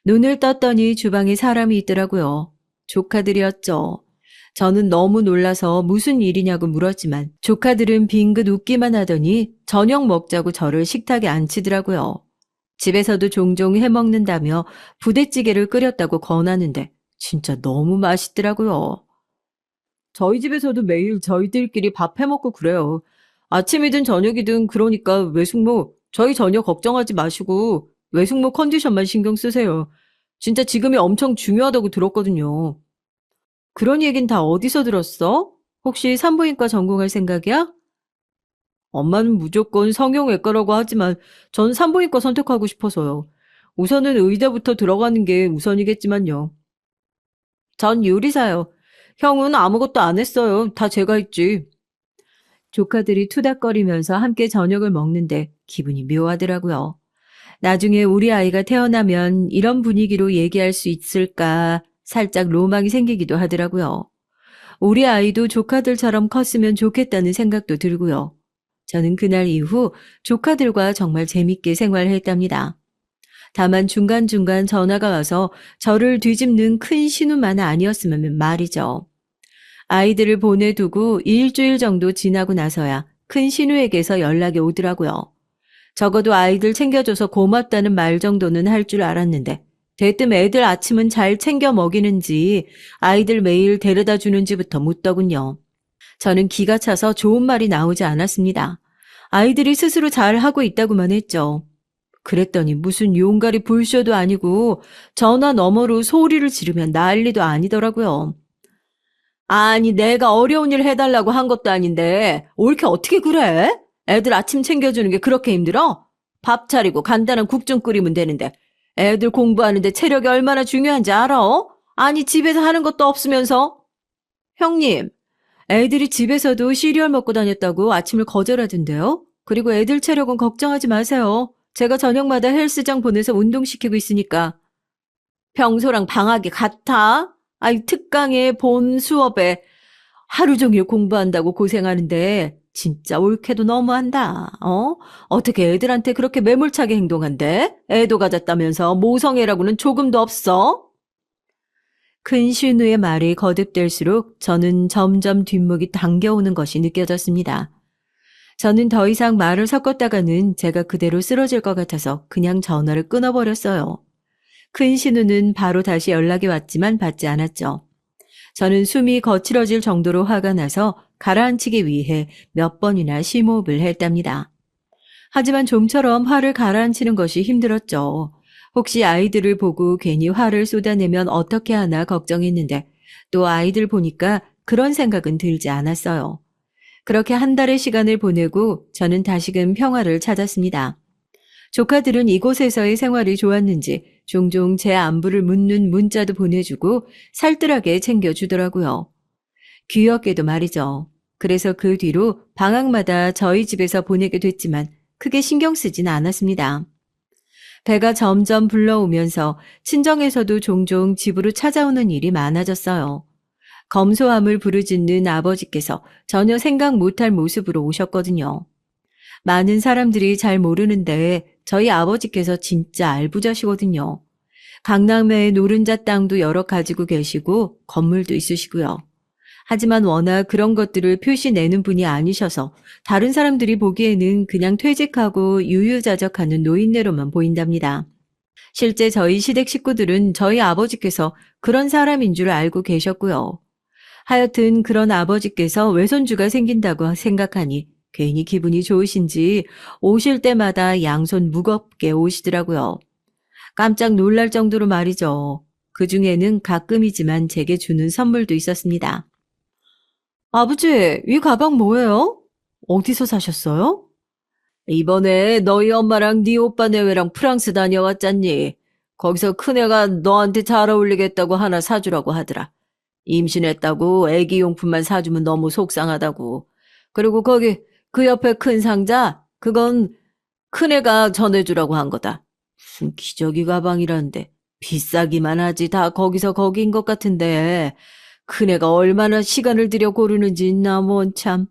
눈을 떴더니 주방에 사람이 있더라고요. 조카들이었죠. 저는 너무 놀라서 무슨 일이냐고 물었지만 조카들은 빙긋 웃기만 하더니 저녁 먹자고 저를 식탁에 앉히더라고요. 집에서도 종종 해먹는다며 부대찌개를 끓였다고 권하는데 진짜 너무 맛있더라고요. 저희 집에서도 매일 저희들끼리 밥 해먹고 그래요. 아침이든 저녁이든 그러니까 외숙모 저희 전혀 걱정하지 마시고 외숙모 컨디션만 신경 쓰세요. 진짜 지금이 엄청 중요하다고 들었거든요. 그런 얘긴 다 어디서 들었어? 혹시 산부인과 전공할 생각이야? 엄마는 무조건 성형외과라고 하지만 전 산부인과 선택하고 싶어서요. 우선은 의대부터 들어가는 게 우선이겠지만요. 전 요리사요. 형은 아무것도 안 했어요. 다 제가 했지. 조카들이 투닥거리면서 함께 저녁을 먹는데 기분이 묘하더라고요. 나중에 우리 아이가 태어나면 이런 분위기로 얘기할 수 있을까 살짝 로망이 생기기도 하더라고요. 우리 아이도 조카들처럼 컸으면 좋겠다는 생각도 들고요. 저는 그날 이후 조카들과 정말 재밌게 생활했답니다. 다만 중간중간 전화가 와서 저를 뒤집는 큰 신우만 아니었으면 말이죠. 아이들을 보내두고 일주일 정도 지나고 나서야 큰 신우에게서 연락이 오더라고요. 적어도 아이들 챙겨줘서 고맙다는 말 정도는 할 줄 알았는데 대뜸 애들 아침은 잘 챙겨 먹이는지 아이들 매일 데려다 주는지부터 묻더군요. 저는 기가 차서 좋은 말이 나오지 않았습니다. 아이들이 스스로 잘 하고 있다고만 했죠. 그랬더니 무슨 용가리 불쇼도 아니고 전화 너머로 소리를 지르면 난리도 아니더라고요. 아니, 내가 어려운 일 해달라고 한 것도 아닌데 옳게 어떻게 그래? 애들 아침 챙겨주는 게 그렇게 힘들어? 밥 차리고 간단한 국 좀 끓이면 되는데 애들 공부하는데 체력이 얼마나 중요한지 알아? 아니, 집에서 하는 것도 없으면서. 형님, 애들이 집에서도 시리얼 먹고 다녔다고 아침을 거절하던데요. 그리고 애들 체력은 걱정하지 마세요. 제가 저녁마다 헬스장 보내서 운동시키고 있으니까. 평소랑 방학이 같아? 아이, 특강에 본 수업에 하루 종일 공부한다고 고생하는데 진짜 옳게도 너무한다. 어떻게 애들한테 그렇게 매몰차게 행동한대? 애도 가졌다면서 모성애라고는 조금도 없어? 큰 신우의 말이 거듭될수록 저는 점점 뒷목이 당겨오는 것이 느껴졌습니다. 저는 더 이상 말을 섞었다가는 제가 그대로 쓰러질 것 같아서 그냥 전화를 끊어버렸어요. 큰 신우는 바로 다시 연락이 왔지만 받지 않았죠. 저는 숨이 거칠어질 정도로 화가 나서 가라앉히기 위해 몇 번이나 심호흡을 했답니다. 하지만 좀처럼 화를 가라앉히는 것이 힘들었죠. 혹시 아이들을 보고 괜히 화를 쏟아내면 어떻게 하나 걱정했는데 또 아이들 보니까 그런 생각은 들지 않았어요. 그렇게 한 달의 시간을 보내고 저는 다시금 평화를 찾았습니다. 조카들은 이곳에서의 생활이 좋았는지 종종 제 안부를 묻는 문자도 보내주고 살뜰하게 챙겨주더라고요. 귀엽게도 말이죠. 그래서 그 뒤로 방학마다 저희 집에서 보내게 됐지만 크게 신경 쓰진 않았습니다. 배가 점점 불러오면서 친정에서도 종종 집으로 찾아오는 일이 많아졌어요. 검소함을 부르짖는 아버지께서 전혀 생각 못할 모습으로 오셨거든요. 많은 사람들이 잘 모르는데 저희 아버지께서 진짜 알부자시거든요. 강남에 노른자 땅도 여러 가지고 계시고 건물도 있으시고요. 하지만 워낙 그런 것들을 표시 내는 분이 아니셔서 다른 사람들이 보기에는 그냥 퇴직하고 유유자적하는 노인네로만 보인답니다. 실제 저희 시댁 식구들은 저희 아버지께서 그런 사람인 줄 알고 계셨고요. 하여튼 그런 아버지께서 외손주가 생긴다고 생각하니 괜히 기분이 좋으신지 오실 때마다 양손 무겁게 오시더라고요. 깜짝 놀랄 정도로 말이죠. 그 중에는 가끔이지만 제게 주는 선물도 있었습니다. 아버지, 이 가방 뭐예요? 어디서 사셨어요? 이번에 너희 엄마랑 네 오빠 내외랑 프랑스 다녀왔잖니. 거기서 큰애가 너한테 잘 어울리겠다고 하나 사주라고 하더라. 임신했다고 애기 용품만 사주면 너무 속상하다고. 그리고 거기 그 옆에 큰 상자, 그건 큰애가 전해주라고 한 거다. 무슨 기저귀 가방이라는데 비싸기만 하지 다 거기서 거기인 것 같은데 큰애가 얼마나 시간을 들여 고르는지 나 뭔 참.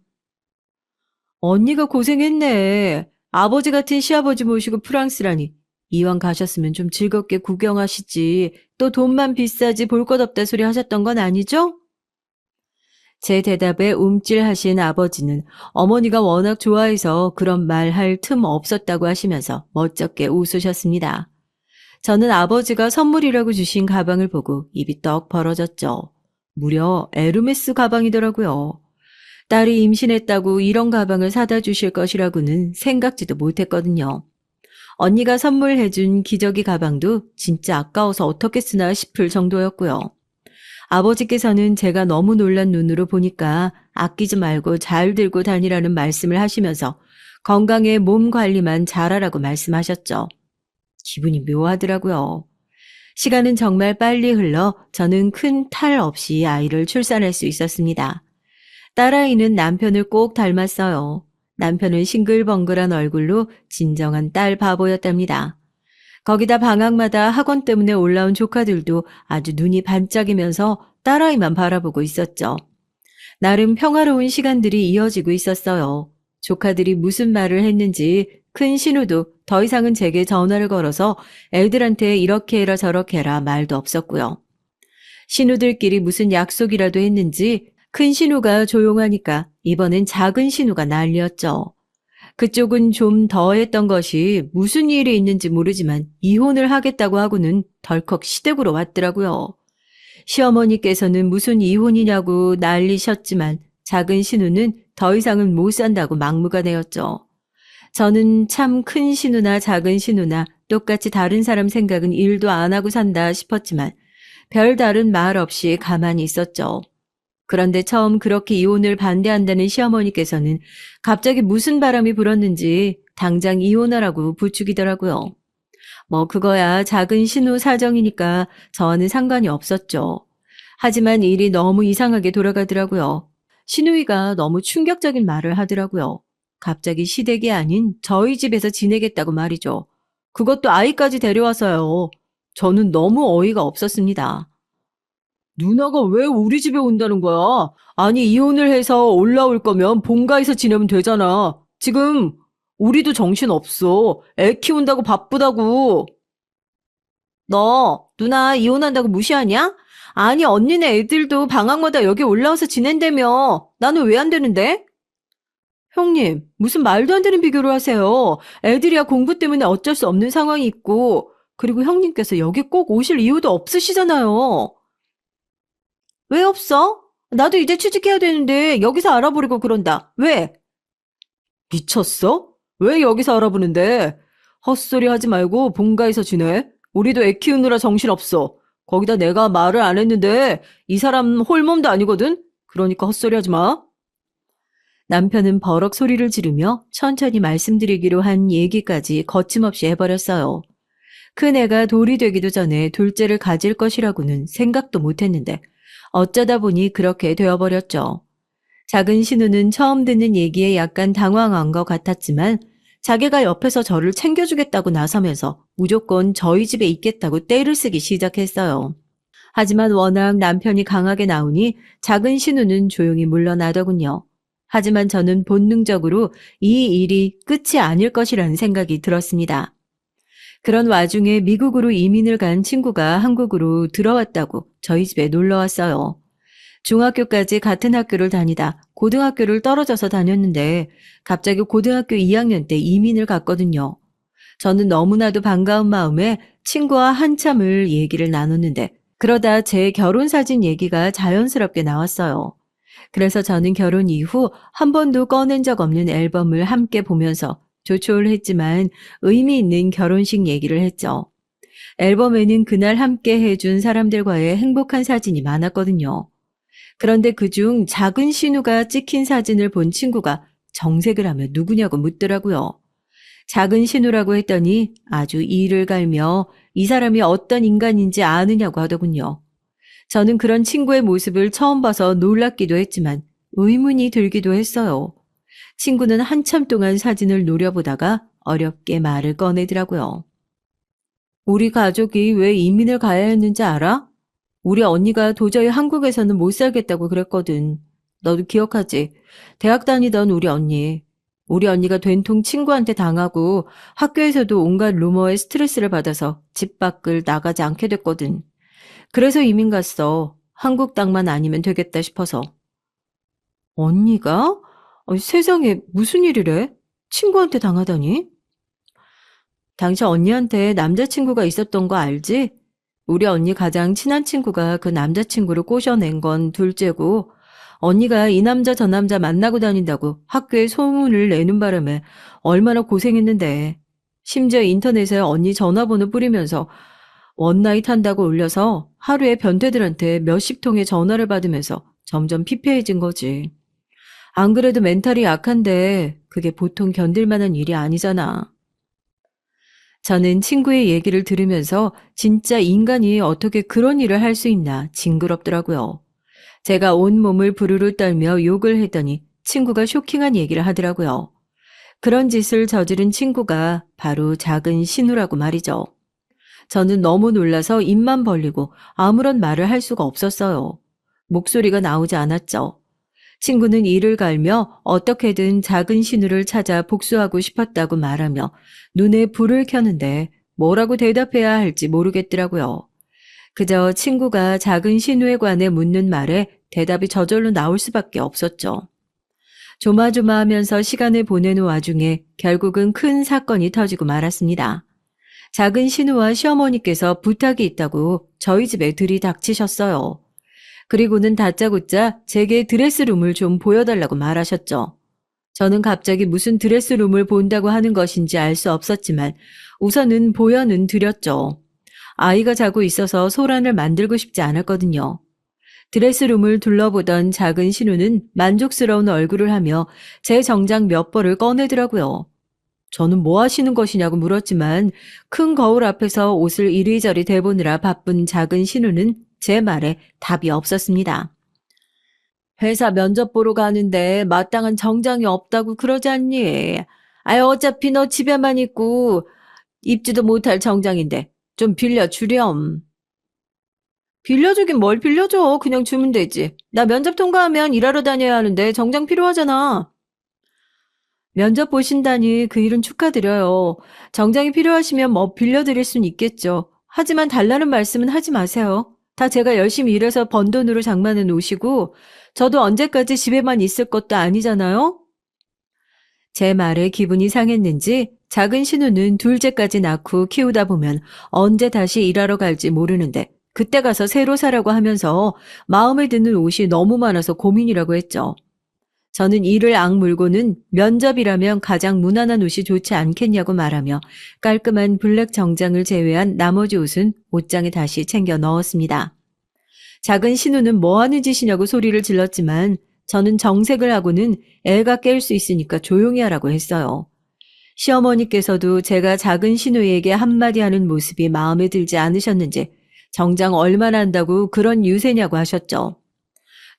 언니가 고생했네. 아버지 같은 시아버지 모시고 프랑스라니. 이왕 가셨으면 좀 즐겁게 구경하시지. 또 돈만 비싸지 볼 것 없다 소리 하셨던 건 아니죠? 제 대답에 움찔하신 아버지는 어머니가 워낙 좋아해서 그런 말 할 틈 없었다고 하시면서 멋쩍게 웃으셨습니다. 저는 아버지가 선물이라고 주신 가방을 보고 입이 떡 벌어졌죠. 무려 에르메스 가방이더라고요. 딸이 임신했다고 이런 가방을 사다 주실 것이라고는 생각지도 못했거든요. 언니가 선물해준 기저귀 가방도 진짜 아까워서 어떻게 쓰나 싶을 정도였고요. 아버지께서는 제가 너무 놀란 눈으로 보니까 아끼지 말고 잘 들고 다니라는 말씀을 하시면서 건강에 몸 관리만 잘하라고 말씀하셨죠. 기분이 묘하더라고요. 시간은 정말 빨리 흘러 저는 큰 탈 없이 아이를 출산할 수 있었습니다. 딸아이는 남편을 꼭 닮았어요. 남편은 싱글벙글한 얼굴로 진정한 딸 바보였답니다. 거기다 방학마다 학원 때문에 올라온 조카들도 아주 눈이 반짝이면서 딸아이만 바라보고 있었죠. 나름 평화로운 시간들이 이어지고 있었어요. 조카들이 무슨 말을 했는지 큰 신우도 더 이상은 제게 전화를 걸어서 애들한테 이렇게 해라 저렇게 해라 말도 없었고요. 신우들끼리 무슨 약속이라도 했는지 큰 신우가 조용하니까 이번엔 작은 신우가 난리였죠. 그쪽은 좀 더 했던 것이 무슨 일이 있는지 모르지만 이혼을 하겠다고 하고는 덜컥 시댁으로 왔더라고요. 시어머니께서는 무슨 이혼이냐고 난리셨지만 작은 신우는 더 이상은 못 산다고 막무가내였죠. 저는 참 큰 신우나 작은 신우나 똑같이 다른 사람 생각은 일도 안 하고 산다 싶었지만 별다른 말 없이 가만히 있었죠. 그런데 처음 그렇게 이혼을 반대한다는 시어머니께서는 갑자기 무슨 바람이 불었는지 당장 이혼하라고 부추기더라고요. 뭐 그거야 작은 신우 사정이니까 저와는 상관이 없었죠. 하지만 일이 너무 이상하게 돌아가더라고요. 신우이가 너무 충격적인 말을 하더라고요. 갑자기 시댁이 아닌 저희 집에서 지내겠다고 말이죠. 그것도 아이까지 데려와서요. 저는 너무 어이가 없었습니다. 누나가 왜 우리 집에 온다는 거야? 아니, 이혼을 해서 올라올 거면 본가에서 지내면 되잖아. 지금 우리도 정신 없어. 애 키운다고 바쁘다고. 너 누나 이혼한다고 무시하냐? 아니, 언니네 애들도 방학마다 여기 올라와서 지낸다며. 나는 왜 안 되는데? 형님, 무슨 말도 안 되는 비교를 하세요. 애들이야 공부 때문에 어쩔 수 없는 상황이 있고, 그리고 형님께서 여기 꼭 오실 이유도 없으시잖아요. 왜 없어? 나도 이제 취직해야 되는데 여기서 알아보려고 그런다. 왜? 미쳤어? 왜 여기서 알아보는데? 헛소리 하지 말고 본가에서 지내. 우리도 애 키우느라 정신없어. 거기다 내가 말을 안 했는데 이 사람 홀몸도 아니거든? 그러니까 헛소리 하지 마. 남편은 버럭 소리를 지르며 천천히 말씀드리기로 한 얘기까지 거침없이 해버렸어요. 큰애가 돌이 되기도 전에 둘째를 가질 것이라고는 생각도 못했는데 어쩌다 보니 그렇게 되어버렸죠. 작은 신우는 처음 듣는 얘기에 약간 당황한 것 같았지만 자기가 옆에서 저를 챙겨주겠다고 나서면서 무조건 저희 집에 있겠다고 떼를 쓰기 시작했어요. 하지만 워낙 남편이 강하게 나오니 작은 신우는 조용히 물러나더군요. 하지만 저는 본능적으로 이 일이 끝이 아닐 것이라는 생각이 들었습니다. 그런 와중에 미국으로 이민을 간 친구가 한국으로 들어왔다고 저희 집에 놀러 왔어요. 중학교까지 같은 학교를 다니다 고등학교를 떨어져서 다녔는데 갑자기 고등학교 2학년 때 이민을 갔거든요. 저는 너무나도 반가운 마음에 친구와 한참을 얘기를 나눴는데 그러다 제 결혼 사진 얘기가 자연스럽게 나왔어요. 그래서 저는 결혼 이후 한 번도 꺼낸 적 없는 앨범을 함께 보면서 조촐했지만 의미 있는 결혼식 얘기를 했죠. 앨범에는 그날 함께 해준 사람들과의 행복한 사진이 많았거든요. 그런데 그중 작은 신우가 찍힌 사진을 본 친구가 정색을 하며 누구냐고 묻더라고요. 작은 신우라고 했더니 아주 이를 갈며 이 사람이 어떤 인간인지 아느냐고 하더군요. 저는 그런 친구의 모습을 처음 봐서 놀랍기도 했지만 의문이 들기도 했어요. 친구는 한참 동안 사진을 노려보다가 어렵게 말을 꺼내더라고요. 우리 가족이 왜 이민을 가야 했는지 알아? 우리 언니가 도저히 한국에서는 못 살겠다고 그랬거든. 너도 기억하지? 대학 다니던 우리 언니. 우리 언니가 된통 친구한테 당하고 학교에서도 온갖 루머에 스트레스를 받아서 집 밖을 나가지 않게 됐거든. 그래서 이민 갔어. 한국 땅만 아니면 되겠다 싶어서. 언니가? 세상에 무슨 일이래? 친구한테 당하다니? 당시 언니한테 남자친구가 있었던 거 알지? 우리 언니 가장 친한 친구가 그 남자친구를 꼬셔낸 건 둘째고 언니가 이 남자 저 남자 만나고 다닌다고 학교에 소문을 내는 바람에 얼마나 고생했는데 심지어 인터넷에 언니 전화번호 뿌리면서 원나잇 한다고 올려서 하루에 변태들한테 몇십 통의 전화를 받으면서 점점 피폐해진 거지. 안 그래도 멘탈이 약한데 그게 보통 견딜 만한 일이 아니잖아. 저는 친구의 얘기를 들으면서 진짜 인간이 어떻게 그런 일을 할 수 있나 징그럽더라고요. 제가 온몸을 부르르 떨며 욕을 했더니 친구가 쇼킹한 얘기를 하더라고요. 그런 짓을 저지른 친구가 바로 작은 신우라고 말이죠. 저는 너무 놀라서 입만 벌리고 아무런 말을 할 수가 없었어요. 목소리가 나오지 않았죠. 친구는 이를 갈며 어떻게든 작은 신우를 찾아 복수하고 싶었다고 말하며 눈에 불을 켜는데 뭐라고 대답해야 할지 모르겠더라고요. 그저 친구가 작은 신우에 관해 묻는 말에 대답이 저절로 나올 수밖에 없었죠. 조마조마하면서 시간을 보내는 와중에 결국은 큰 사건이 터지고 말았습니다. 작은 신우와 시어머니께서 부탁이 있다고 저희 집에 들이닥치셨어요. 그리고는 다짜고짜 제게 드레스룸을 좀 보여달라고 말하셨죠. 저는 갑자기 무슨 드레스룸을 본다고 하는 것인지 알 수 없었지만 우선은 보여는 드렸죠. 아이가 자고 있어서 소란을 만들고 싶지 않았거든요. 드레스룸을 둘러보던 작은 신우는 만족스러운 얼굴을 하며 제 정장 몇 벌을 꺼내더라고요. 저는 뭐 하시는 것이냐고 물었지만 큰 거울 앞에서 옷을 이리저리 대보느라 바쁜 작은 신우는 제 말에 답이 없었습니다. 회사 면접 보러 가는데 마땅한 정장이 없다고 그러지 않니? 아유, 어차피 너 집에만 있고 입지도 못할 정장인데 좀 빌려주렴. 빌려주긴 뭘 빌려줘. 그냥 주면 되지. 나 면접 통과하면 일하러 다녀야 하는데 정장 필요하잖아. 면접 보신다니 그 일은 축하드려요. 정장이 필요하시면 뭐 빌려드릴 순 있겠죠. 하지만 달라는 말씀은 하지 마세요. 다 제가 열심히 일해서 번 돈으로 장만해 놓으시고 저도 언제까지 집에만 있을 것도 아니잖아요. 제 말에 기분이 상했는지 작은 신우는 둘째까지 낳고 키우다 보면 언제 다시 일하러 갈지 모르는데 그때 가서 새로 사라고 하면서 마음에 드는 옷이 너무 많아서 고민이라고 했죠. 저는 이를 악물고는 면접이라면 가장 무난한 옷이 좋지 않겠냐고 말하며 깔끔한 블랙 정장을 제외한 나머지 옷은 옷장에 다시 챙겨 넣었습니다. 작은 신우는 뭐 하는 짓이냐고 소리를 질렀지만 저는 정색을 하고는 애가 깰 수 있으니까 조용히 하라고 했어요. 시어머니께서도 제가 작은 신우에게 한마디 하는 모습이 마음에 들지 않으셨는지 정장 얼마나 한다고 그런 유세냐고 하셨죠.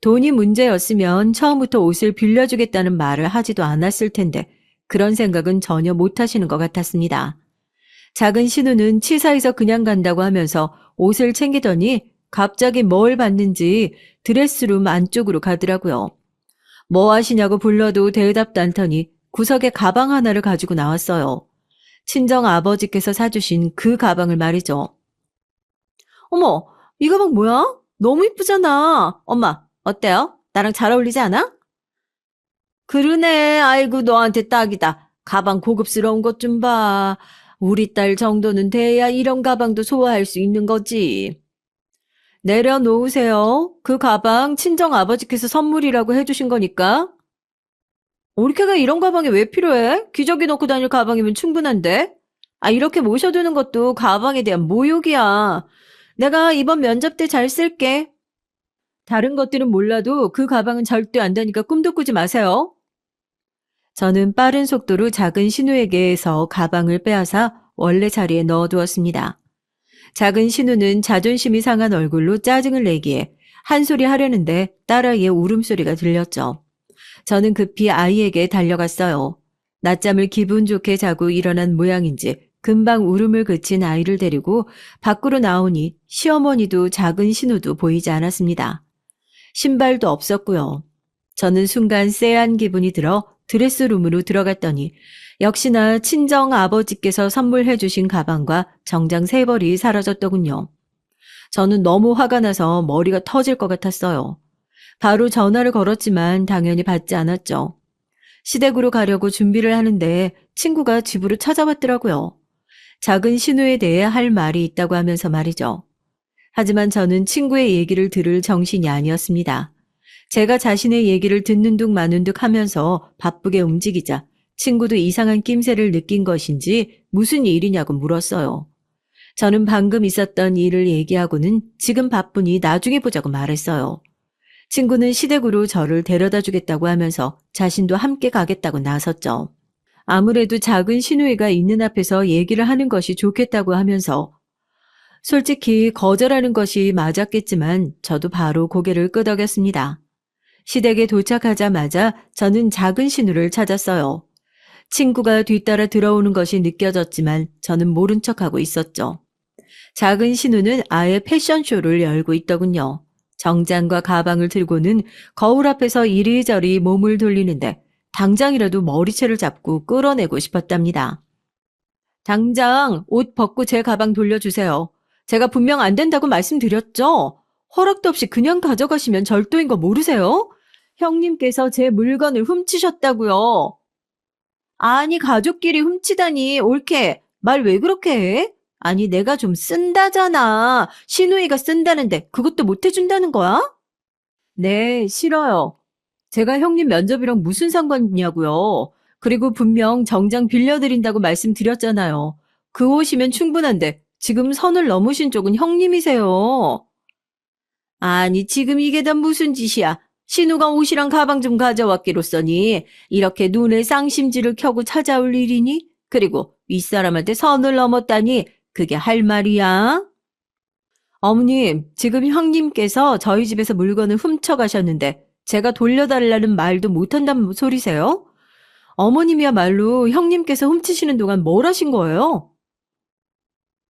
돈이 문제였으면 처음부터 옷을 빌려주겠다는 말을 하지도 않았을 텐데 그런 생각은 전혀 못 하시는 것 같았습니다. 작은 신우는 치사해서 그냥 간다고 하면서 옷을 챙기더니 갑자기 뭘 받는지 드레스룸 안쪽으로 가더라고요. 뭐 하시냐고 불러도 대답도 않더니 구석에 가방 하나를 가지고 나왔어요. 친정 아버지께서 사주신 그 가방을 말이죠. 어머, 이 가방 뭐야? 너무 이쁘잖아. 엄마, 어때요? 나랑 잘 어울리지 않아? 그러네. 아이고, 너한테 딱이다. 가방 고급스러운 것 좀 봐. 우리 딸 정도는 돼야 이런 가방도 소화할 수 있는 거지. 내려놓으세요. 그 가방 친정 아버지께서 선물이라고 해주신 거니까. 올케가 이런 가방이 왜 필요해? 기저귀 넣고 다닐 가방이면 충분한데? 아, 이렇게 모셔두는 것도 가방에 대한 모욕이야. 내가 이번 면접 때 잘 쓸게. 다른 것들은 몰라도 그 가방은 절대 안 되니까 꿈도 꾸지 마세요. 저는 빠른 속도로 작은 신우에게서 가방을 빼앗아 원래 자리에 넣어두었습니다. 작은 신우는 자존심이 상한 얼굴로 짜증을 내기에 한 소리 하려는데 딸아이의 울음소리가 들렸죠. 저는 급히 아이에게 달려갔어요. 낮잠을 기분 좋게 자고 일어난 모양인지 금방 울음을 그친 아이를 데리고 밖으로 나오니 시어머니도 작은 신우도 보이지 않았습니다. 신발도 없었고요. 저는 순간 쎄한 기분이 들어 드레스룸으로 들어갔더니 역시나 친정 아버지께서 선물해 주신 가방과 정장 3벌이 사라졌더군요. 저는 너무 화가 나서 머리가 터질 것 같았어요. 바로 전화를 걸었지만 당연히 받지 않았죠. 시댁으로 가려고 준비를 하는데 친구가 집으로 찾아왔더라고요. 작은 신우에 대해 할 말이 있다고 하면서 말이죠. 하지만 저는 친구의 얘기를 들을 정신이 아니었습니다. 제가 자신의 얘기를 듣는 둥 마는 둥 하면서 바쁘게 움직이자 친구도 이상한 낌새를 느낀 것인지 무슨 일이냐고 물었어요. 저는 방금 있었던 일을 얘기하고는 지금 바쁘니 나중에 보자고 말했어요. 친구는 시댁으로 저를 데려다 주겠다고 하면서 자신도 함께 가겠다고 나섰죠. 아무래도 작은 신우이가 있는 앞에서 얘기를 하는 것이 좋겠다고 하면서 솔직히 거절하는 것이 맞았겠지만 저도 바로 고개를 끄덕였습니다. 시댁에 도착하자마자 저는 작은 신우를 찾았어요. 친구가 뒤따라 들어오는 것이 느껴졌지만 저는 모른 척하고 있었죠. 작은 신우는 아예 패션쇼를 열고 있더군요. 정장과 가방을 들고는 거울 앞에서 이리저리 몸을 돌리는데 당장이라도 머리채를 잡고 끌어내고 싶었답니다. 당장 옷 벗고 제 가방 돌려주세요. 제가 분명 안 된다고 말씀드렸죠? 허락도 없이 그냥 가져가시면 절도인 거 모르세요? 형님께서 제 물건을 훔치셨다고요. 아니, 가족끼리 훔치다니, 옳게. 말 왜 그렇게 해? 아니, 내가 좀 쓴다잖아. 시누이가 쓴다는데 그것도 못 해준다는 거야? 네, 싫어요. 제가 형님 면접이랑 무슨 상관이냐고요. 그리고 분명 정장 빌려드린다고 말씀드렸잖아요. 그 옷이면 충분한데 지금 선을 넘으신 쪽은 형님이세요. 아니, 지금 이게 다 무슨 짓이야. 신우가 옷이랑 가방 좀 가져왔기로써니 이렇게 눈에 쌍심지를 켜고 찾아올 일이니? 그리고 윗사람한테 선을 넘었다니 그게 할 말이야? 어머님, 지금 형님께서 저희 집에서 물건을 훔쳐가셨는데 제가 돌려달라는 말도 못한다는 소리세요? 어머님이야말로 형님께서 훔치시는 동안 뭘 하신 거예요?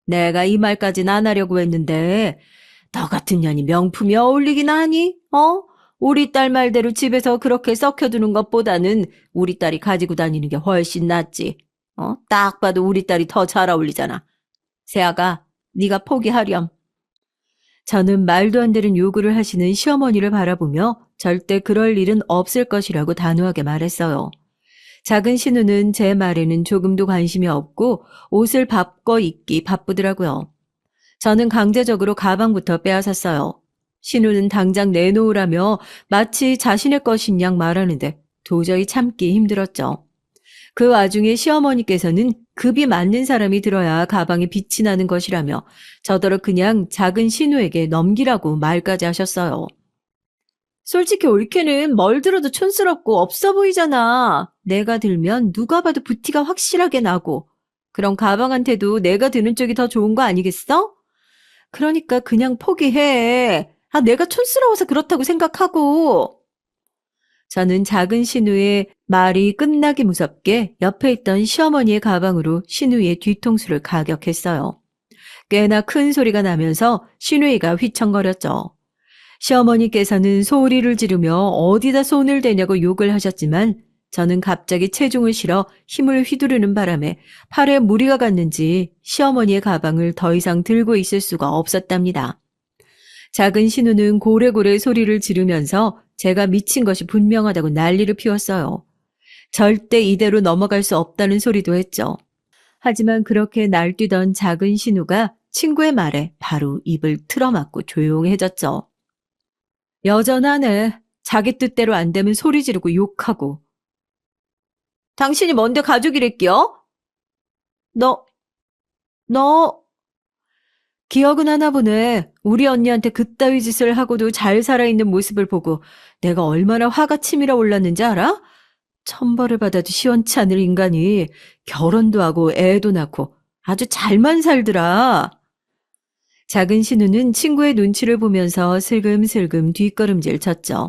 내가 이 말까진 안 하려고 했는데 너 같은 년이 명품이 어울리긴 하니? 어? 우리 딸 말대로 집에서 그렇게 썩혀두는 것보다는 우리 딸이 가지고 다니는 게 훨씬 낫지. 딱 봐도 우리 딸이 더 잘 어울리잖아. 세아가, 네가 포기하렴. 저는 말도 안 되는 요구를 하시는 시어머니를 바라보며 절대 그럴 일은 없을 것이라고 단호하게 말했어요. 작은 신우는 제 말에는 조금도 관심이 없고 옷을 바꿔 입기 바쁘더라고요. 저는 강제적으로 가방부터 빼앗았어요. 신우는 당장 내놓으라며 마치 자신의 것인 양 말하는데 도저히 참기 힘들었죠. 그 와중에 시어머니께서는 급이 맞는 사람이 들어야 가방에 빛이 나는 것이라며 저더러 그냥 작은 신우에게 넘기라고 말까지 하셨어요. 솔직히 올케는 뭘 들어도 촌스럽고 없어 보이잖아. 내가 들면 누가 봐도 부티가 확실하게 나고. 그럼 가방한테도 내가 드는 쪽이 더 좋은 거 아니겠어? 그러니까 그냥 포기해. 내가 촌스러워서 그렇다고 생각하고. 저는 작은 신우의 말이 끝나기 무섭게 옆에 있던 시어머니의 가방으로 신우의 뒤통수를 가격했어요. 꽤나 큰 소리가 나면서 신우이가 휘청거렸죠. 시어머니께서는 소리를 지르며 어디다 손을 대냐고 욕을 하셨지만 저는 갑자기 체중을 실어 힘을 휘두르는 바람에 팔에 무리가 갔는지 시어머니의 가방을 더 이상 들고 있을 수가 없었답니다. 작은 신우는 고래고래 소리를 지르면서 제가 미친 것이 분명하다고 난리를 피웠어요. 절대 이대로 넘어갈 수 없다는 소리도 했죠. 하지만 그렇게 날뛰던 작은 신우가 친구의 말에 바로 입을 틀어막고 조용해졌죠. 여전하네. 자기 뜻대로 안 되면 소리 지르고 욕하고. 당신이 뭔데 가족이랬겨? 너, 너, 기억은 하나 보네. 우리 언니한테 그따위 짓을 하고도 잘 살아있는 모습을 보고 내가 얼마나 화가 치밀어 올랐는지 알아? 천벌을 받아도 시원치 않을 인간이 결혼도 하고 애도 낳고 아주 잘만 살더라. 작은 신우는 친구의 눈치를 보면서 슬금슬금 뒷걸음질 쳤죠.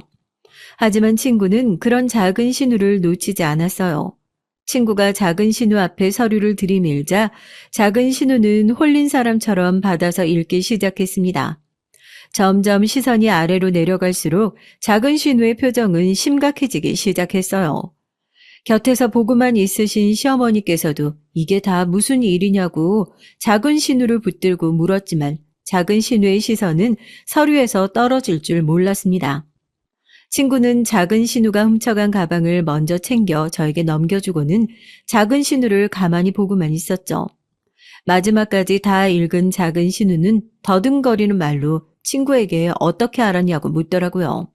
하지만 친구는 그런 작은 신우를 놓치지 않았어요. 친구가 작은 신우 앞에 서류를 들이밀자 작은 신우는 홀린 사람처럼 받아서 읽기 시작했습니다. 점점 시선이 아래로 내려갈수록 작은 신우의 표정은 심각해지기 시작했어요. 곁에서 보고만 있으신 시어머니께서도 이게 다 무슨 일이냐고 작은 신우를 붙들고 물었지만 작은 신우의 시선은 서류에서 떨어질 줄 몰랐습니다. 친구는 작은 신우가 훔쳐간 가방을 먼저 챙겨 저에게 넘겨주고는 작은 신우를 가만히 보고만 있었죠. 마지막까지 다 읽은 작은 신우는 더듬거리는 말로 친구에게 어떻게 알았냐고 묻더라고요.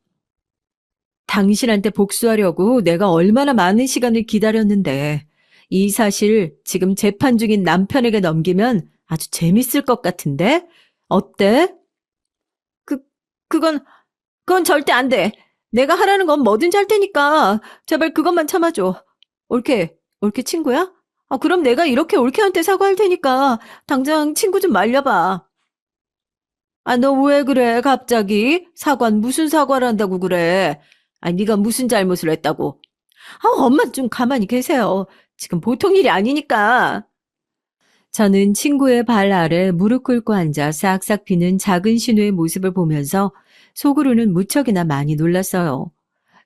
당신한테 복수하려고 내가 얼마나 많은 시간을 기다렸는데 이 사실 지금 재판 중인 남편에게 넘기면 아주 재밌을 것 같은데? 어때? 그건 절대 안 돼. 내가 하라는 건 뭐든지 할 테니까 제발 그것만 참아줘. 옳게 친구야? 그럼 내가 이렇게 옳게한테 사과할 테니까 당장 친구 좀 말려봐. 너 왜 그래 갑자기? 사과는 무슨 사과를 한다고 그래? 네가 무슨 잘못을 했다고? 엄마 좀 가만히 계세요. 지금 보통 일이 아니니까. 저는 친구의 발 아래 무릎 꿇고 앉아 싹싹 비는 작은 신우의 모습을 보면서 속으로는 무척이나 많이 놀랐어요.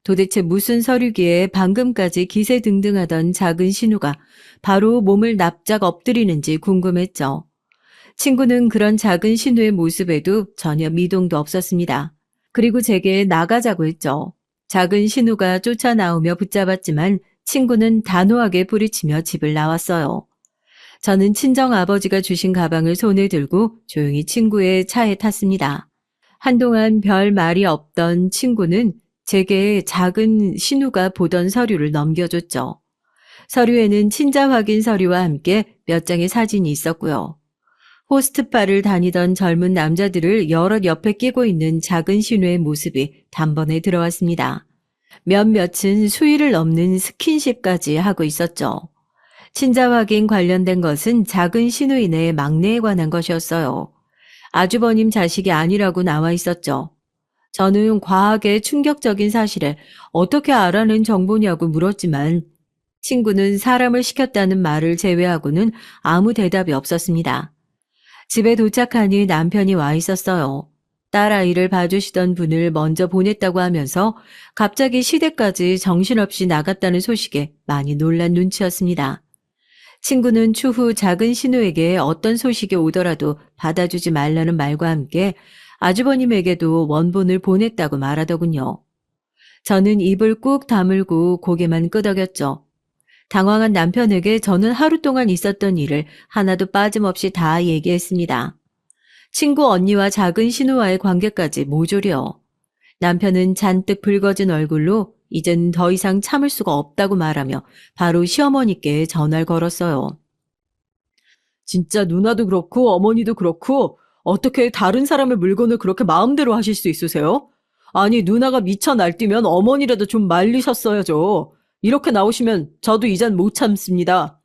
도대체 무슨 서류기에 방금까지 기세등등하던 작은 신우가 바로 몸을 납작 엎드리는지 궁금했죠. 친구는 그런 작은 신우의 모습에도 전혀 미동도 없었습니다. 그리고 제게 나가자고 했죠. 작은 신우가 쫓아나오며 붙잡았지만 친구는 단호하게 뿌리치며 집을 나왔어요. 저는 친정 아버지가 주신 가방을 손에 들고 조용히 친구의 차에 탔습니다. 한동안 별 말이 없던 친구는 제게 작은 신우가 보던 서류를 넘겨줬죠. 서류에는 친자 확인 서류와 함께 몇 장의 사진이 있었고요. 호스트바를 다니던 젊은 남자들을 여럿 옆에 끼고 있는 작은 신우의 모습이 단번에 들어왔습니다. 몇몇은 수위를 넘는 스킨십까지 하고 있었죠. 친자 확인 관련된 것은 작은 신우인의 막내에 관한 것이었어요. 아주버님 자식이 아니라고 나와 있었죠. 저는 과하게 충격적인 사실에 어떻게 알아낸 정보냐고 물었지만 친구는 사람을 시켰다는 말을 제외하고는 아무 대답이 없었습니다. 집에 도착하니 남편이 와 있었어요. 딸아이를 봐주시던 분을 먼저 보냈다고 하면서 갑자기 시댁까지 정신없이 나갔다는 소식에 많이 놀란 눈치였습니다. 친구는 추후 작은 신우에게 어떤 소식이 오더라도 받아주지 말라는 말과 함께 아주버님에게도 원본을 보냈다고 말하더군요. 저는 입을 꾹 다물고 고개만 끄덕였죠. 당황한 남편에게 저는 하루 동안 있었던 일을 하나도 빠짐없이 다 얘기했습니다. 친구 언니와 작은 신우와의 관계까지 모조리요. 남편은 잔뜩 붉어진 얼굴로 이젠 더 이상 참을 수가 없다고 말하며 바로 시어머니께 전화를 걸었어요. 진짜 누나도 그렇고 어머니도 그렇고 어떻게 다른 사람의 물건을 그렇게 마음대로 하실 수 있으세요? 아니 누나가 미쳐 날뛰면 어머니라도 좀 말리셨어야죠. 이렇게 나오시면 저도 이젠 못 참습니다.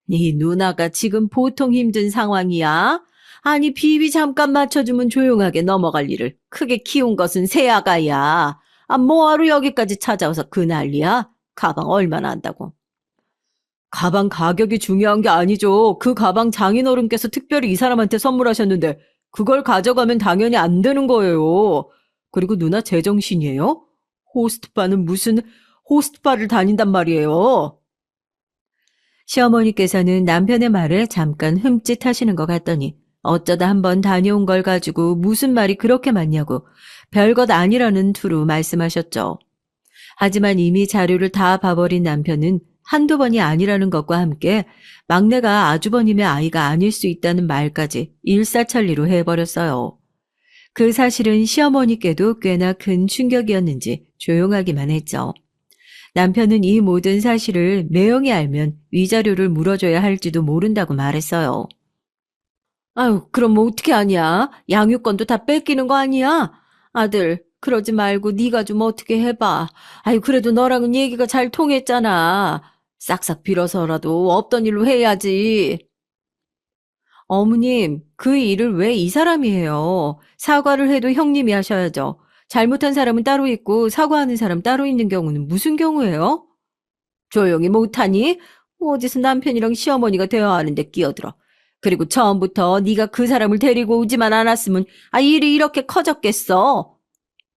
네 누나가 지금 보통 힘든 상황이야? 아니 비위 잠깐 맞춰주면 조용하게 넘어갈 일을 크게 키운 것은 새아가야. 아 뭐하러 여기까지 찾아와서 그 난리야? 가방 얼마나 한다고. 가방 가격이 중요한 게 아니죠. 그 가방 장인어른께서 특별히 이 사람한테 선물하셨는데 그걸 가져가면 당연히 안 되는 거예요. 그리고 누나 제정신이에요? 호스트바는 무슨 호스트바를 다닌단 말이에요. 시어머니께서는 남편의 말을 잠깐 흠칫하시는 것 같더니 어쩌다 한번 다녀온 걸 가지고 무슨 말이 그렇게 많냐고 별것 아니라는 투로 말씀하셨죠. 하지만 이미 자료를 다 봐버린 남편은 한두 번이 아니라는 것과 함께 막내가 아주버님의 아이가 아닐 수 있다는 말까지 일사천리로 해버렸어요. 그 사실은 시어머니께도 꽤나 큰 충격이었는지 조용하기만 했죠. 남편은 이 모든 사실을 매형이 알면 위자료를 물어줘야 할지도 모른다고 말했어요. 아유, 그럼 뭐 어떻게 하냐? 양육권도 다 뺏기는 거 아니야? 아들, 그러지 말고 네가 좀 어떻게 해봐. 아유, 그래도 너랑은 얘기가 잘 통했잖아. 싹싹 빌어서라도 없던 일로 해야지. 어머님, 그 일을 왜 이 사람이 해요? 사과를 해도 형님이 하셔야죠. 잘못한 사람은 따로 있고 사과하는 사람 따로 있는 경우는 무슨 경우예요? 조용히 못하니? 어디서 남편이랑 시어머니가 대화하는데 끼어들어. 그리고 처음부터 네가 그 사람을 데리고 오지만 않았으면 일이 이렇게 커졌겠어.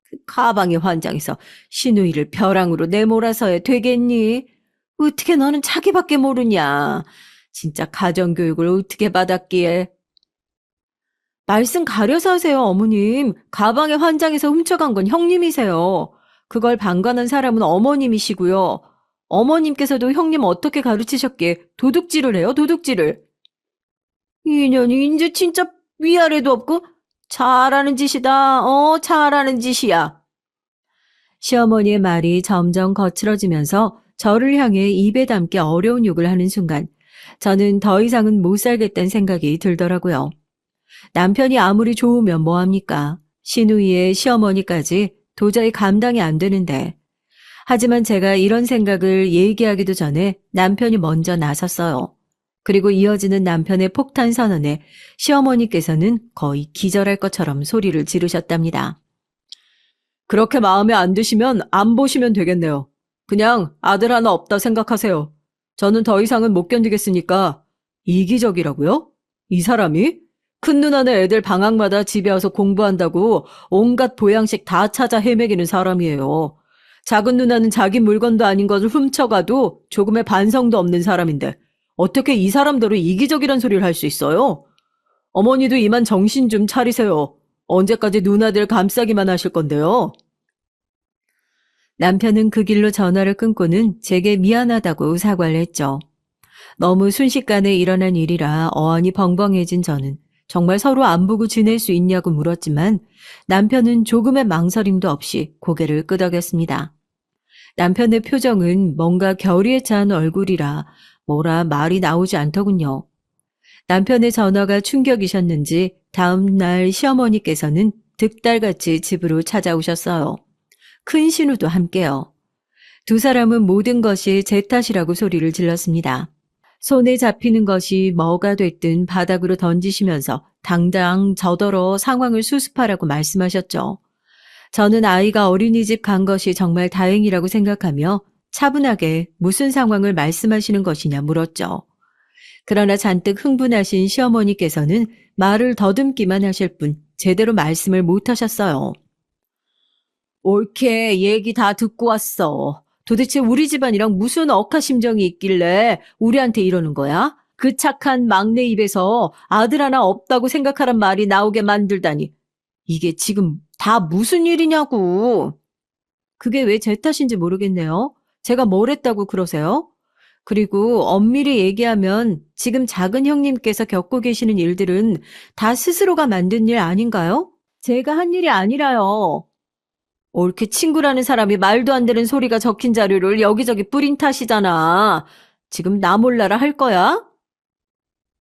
그 가방의 환장에서 신우이를 벼랑으로 내몰아서야 되겠니? 어떻게 너는 자기밖에 모르냐? 진짜 가정교육을 어떻게 받았기에. 말씀 가려서 하세요, 어머님. 가방의 환장에서 훔쳐간 건 형님이세요. 그걸 방관한 사람은 어머님이시고요. 어머님께서도 형님 어떻게 가르치셨기에 도둑질을 해요, 도둑질을. 이년이 이제 진짜 위아래도 없고 잘하는 짓이다. 잘하는 짓이야. 시어머니의 말이 점점 거칠어지면서 저를 향해 입에 담기 어려운 욕을 하는 순간 저는 더 이상은 못 살겠다는 생각이 들더라고요. 남편이 아무리 좋으면 뭐합니까? 시누이의 시어머니까지 도저히 감당이 안 되는데. 하지만 제가 이런 생각을 얘기하기도 전에 남편이 먼저 나섰어요. 그리고 이어지는 남편의 폭탄 선언에 시어머니께서는 거의 기절할 것처럼 소리를 지르셨답니다. 그렇게 마음에 안 드시면 안 보시면 되겠네요. 그냥 아들 하나 없다 생각하세요. 저는 더 이상은 못 견디겠으니까 이기적이라고요? 이 사람이? 큰 누나네 애들 방학마다 집에 와서 공부한다고 온갖 보양식 다 찾아 헤매기는 사람이에요. 작은 누나는 자기 물건도 아닌 것을 훔쳐가도 조금의 반성도 없는 사람인데 어떻게 이 사람대로 이기적이란 소리를 할 수 있어요? 어머니도 이만 정신 좀 차리세요. 언제까지 누나들 감싸기만 하실 건데요? 남편은 그 길로 전화를 끊고는 제게 미안하다고 사과를 했죠. 너무 순식간에 일어난 일이라 어안이 벙벙해진 저는 정말 서로 안 보고 지낼 수 있냐고 물었지만 남편은 조금의 망설임도 없이 고개를 끄덕였습니다. 남편의 표정은 뭔가 결의에 찬 얼굴이라 뭐라 말이 나오지 않더군요. 남편의 전화가 충격이셨는지 다음 날 시어머니께서는 득달같이 집으로 찾아오셨어요. 큰 신우도 함께요. 두 사람은 모든 것이 제 탓이라고 소리를 질렀습니다. 손에 잡히는 것이 뭐가 됐든 바닥으로 던지시면서 당장 저더러 상황을 수습하라고 말씀하셨죠. 저는 아이가 어린이집 간 것이 정말 다행이라고 생각하며 차분하게 무슨 상황을 말씀하시는 것이냐 물었죠. 그러나 잔뜩 흥분하신 시어머니께서는 말을 더듬기만 하실 뿐 제대로 말씀을 못 하셨어요. 옳게 얘기 다 듣고 왔어. 도대체 우리 집안이랑 무슨 억하심정이 있길래 우리한테 이러는 거야? 그 착한 막내 입에서 아들 하나 없다고 생각하란 말이 나오게 만들다니. 이게 지금 다 무슨 일이냐고. 그게 왜 제 탓인지 모르겠네요. 제가 뭘 했다고 그러세요? 그리고 엄밀히 얘기하면 지금 작은 형님께서 겪고 계시는 일들은 다 스스로가 만든 일 아닌가요? 제가 한 일이 아니라요. 옳게 친구라는 사람이 말도 안 되는 소리가 적힌 자료를 여기저기 뿌린 탓이잖아. 지금 나 몰라라 할 거야?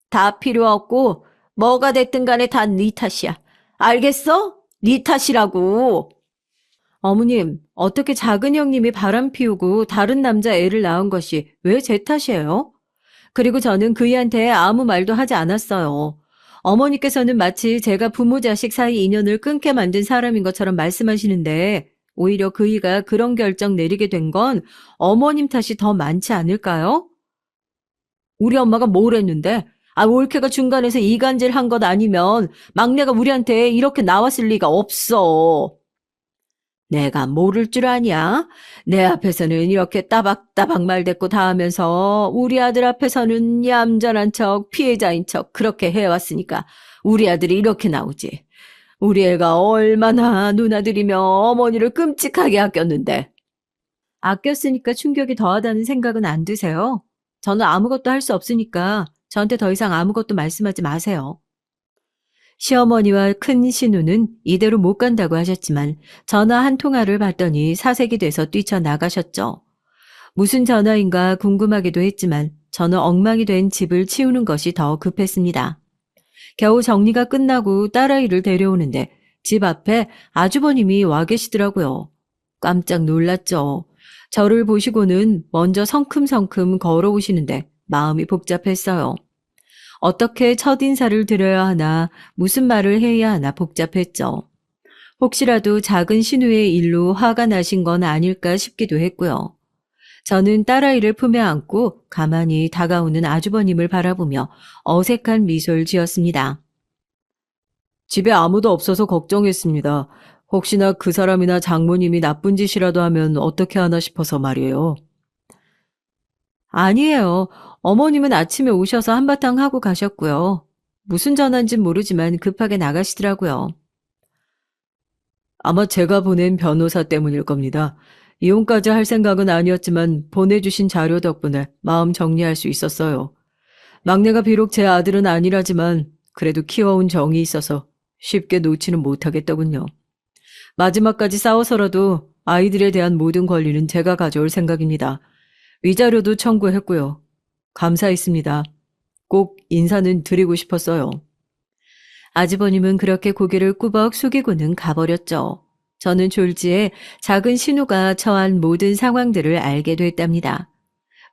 다 필요 없고 뭐가 됐든 간에 다 네 탓이야. 알겠어? 네 탓이라고. 어머님, 어떻게 작은 형님이 바람 피우고 다른 남자 애를 낳은 것이 왜 제 탓이에요? 그리고 저는 그이한테 아무 말도 하지 않았어요. 어머니께서는 마치 제가 부모 자식 사이 인연을 끊게 만든 사람인 것처럼 말씀하시는데 오히려 그이가 그런 결정 내리게 된 건 어머님 탓이 더 많지 않을까요? 우리 엄마가 뭘 했는데? 올케가 중간에서 이간질 한 것 아니면 막내가 우리한테 이렇게 나왔을 리가 없어. 내가 모를 줄 아냐? 내 앞에서는 이렇게 따박따박 말대꾸 다 하면서 우리 아들 앞에서는 얌전한 척, 피해자인 척 그렇게 해왔으니까 우리 아들이 이렇게 나오지. 우리 애가 얼마나 누나들이며 어머니를 끔찍하게 아꼈는데. 아꼈으니까 충격이 더하다는 생각은 안 드세요? 저는 아무것도 할 수 없으니까 저한테 더 이상 아무것도 말씀하지 마세요. 시어머니와 큰 신우는 이대로 못 간다고 하셨지만 전화 한 통화를 받더니 사색이 돼서 뛰쳐나가셨죠. 무슨 전화인가 궁금하기도 했지만 저는 엉망이 된 집을 치우는 것이 더 급했습니다. 겨우 정리가 끝나고 딸아이를 데려오는데 집 앞에 아주버님이 와 계시더라고요. 깜짝 놀랐죠. 저를 보시고는 먼저 성큼성큼 걸어오시는데 마음이 복잡했어요. 어떻게 첫인사를 드려야 하나, 무슨 말을 해야 하나 복잡했죠. 혹시라도 작은 신우의 일로 화가 나신 건 아닐까 싶기도 했고요. 저는 딸아이를 품에 안고 가만히 다가오는 아주버님을 바라보며 어색한 미소를 지었습니다. 집에 아무도 없어서 걱정했습니다. 혹시나 그 사람이나 장모님이 나쁜 짓이라도 하면 어떻게 하나 싶어서 말이에요. 아니에요. 어머님은 아침에 오셔서 한바탕 하고 가셨고요. 무슨 전화인진 모르지만 급하게 나가시더라고요. 아마 제가 보낸 변호사 때문일 겁니다. 이혼까지 할 생각은 아니었지만 보내주신 자료 덕분에 마음 정리할 수 있었어요. 막내가 비록 제 아들은 아니라지만 그래도 키워온 정이 있어서 쉽게 놓지는 못하겠더군요. 마지막까지 싸워서라도 아이들에 대한 모든 권리는 제가 가져올 생각입니다. 위자료도 청구했고요. 감사했습니다. 꼭 인사는 드리고 싶었어요. 아주버님은 그렇게 고개를 꾸벅 숙이고는 가버렸죠. 저는 졸지에 작은 신우가 처한 모든 상황들을 알게 됐답니다.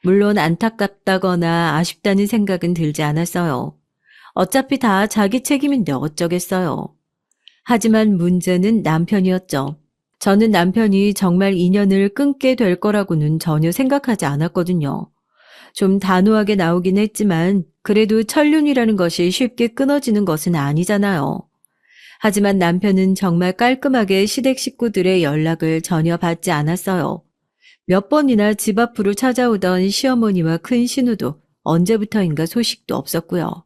물론 안타깝다거나 아쉽다는 생각은 들지 않았어요. 어차피 다 자기 책임인데 어쩌겠어요. 하지만 문제는 남편이었죠. 저는 남편이 정말 인연을 끊게 될 거라고는 전혀 생각하지 않았거든요. 좀 단호하게 나오긴 했지만 그래도 천륜이라는 것이 쉽게 끊어지는 것은 아니잖아요. 하지만 남편은 정말 깔끔하게 시댁 식구들의 연락을 전혀 받지 않았어요. 몇 번이나 집 앞으로 찾아오던 시어머니와 큰 신우도 언제부터인가 소식도 없었고요.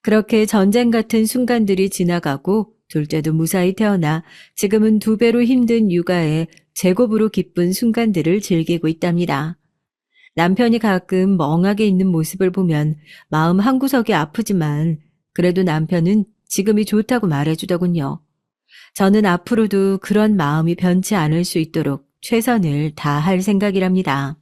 그렇게 전쟁 같은 순간들이 지나가고 둘째도 무사히 태어나 지금은 두 배로 힘든 육아에 제곱으로 기쁜 순간들을 즐기고 있답니다. 남편이 가끔 멍하게 있는 모습을 보면 마음 한구석이 아프지만 그래도 남편은 지금이 좋다고 말해주더군요. 저는 앞으로도 그런 마음이 변치 않을 수 있도록 최선을 다할 생각이랍니다.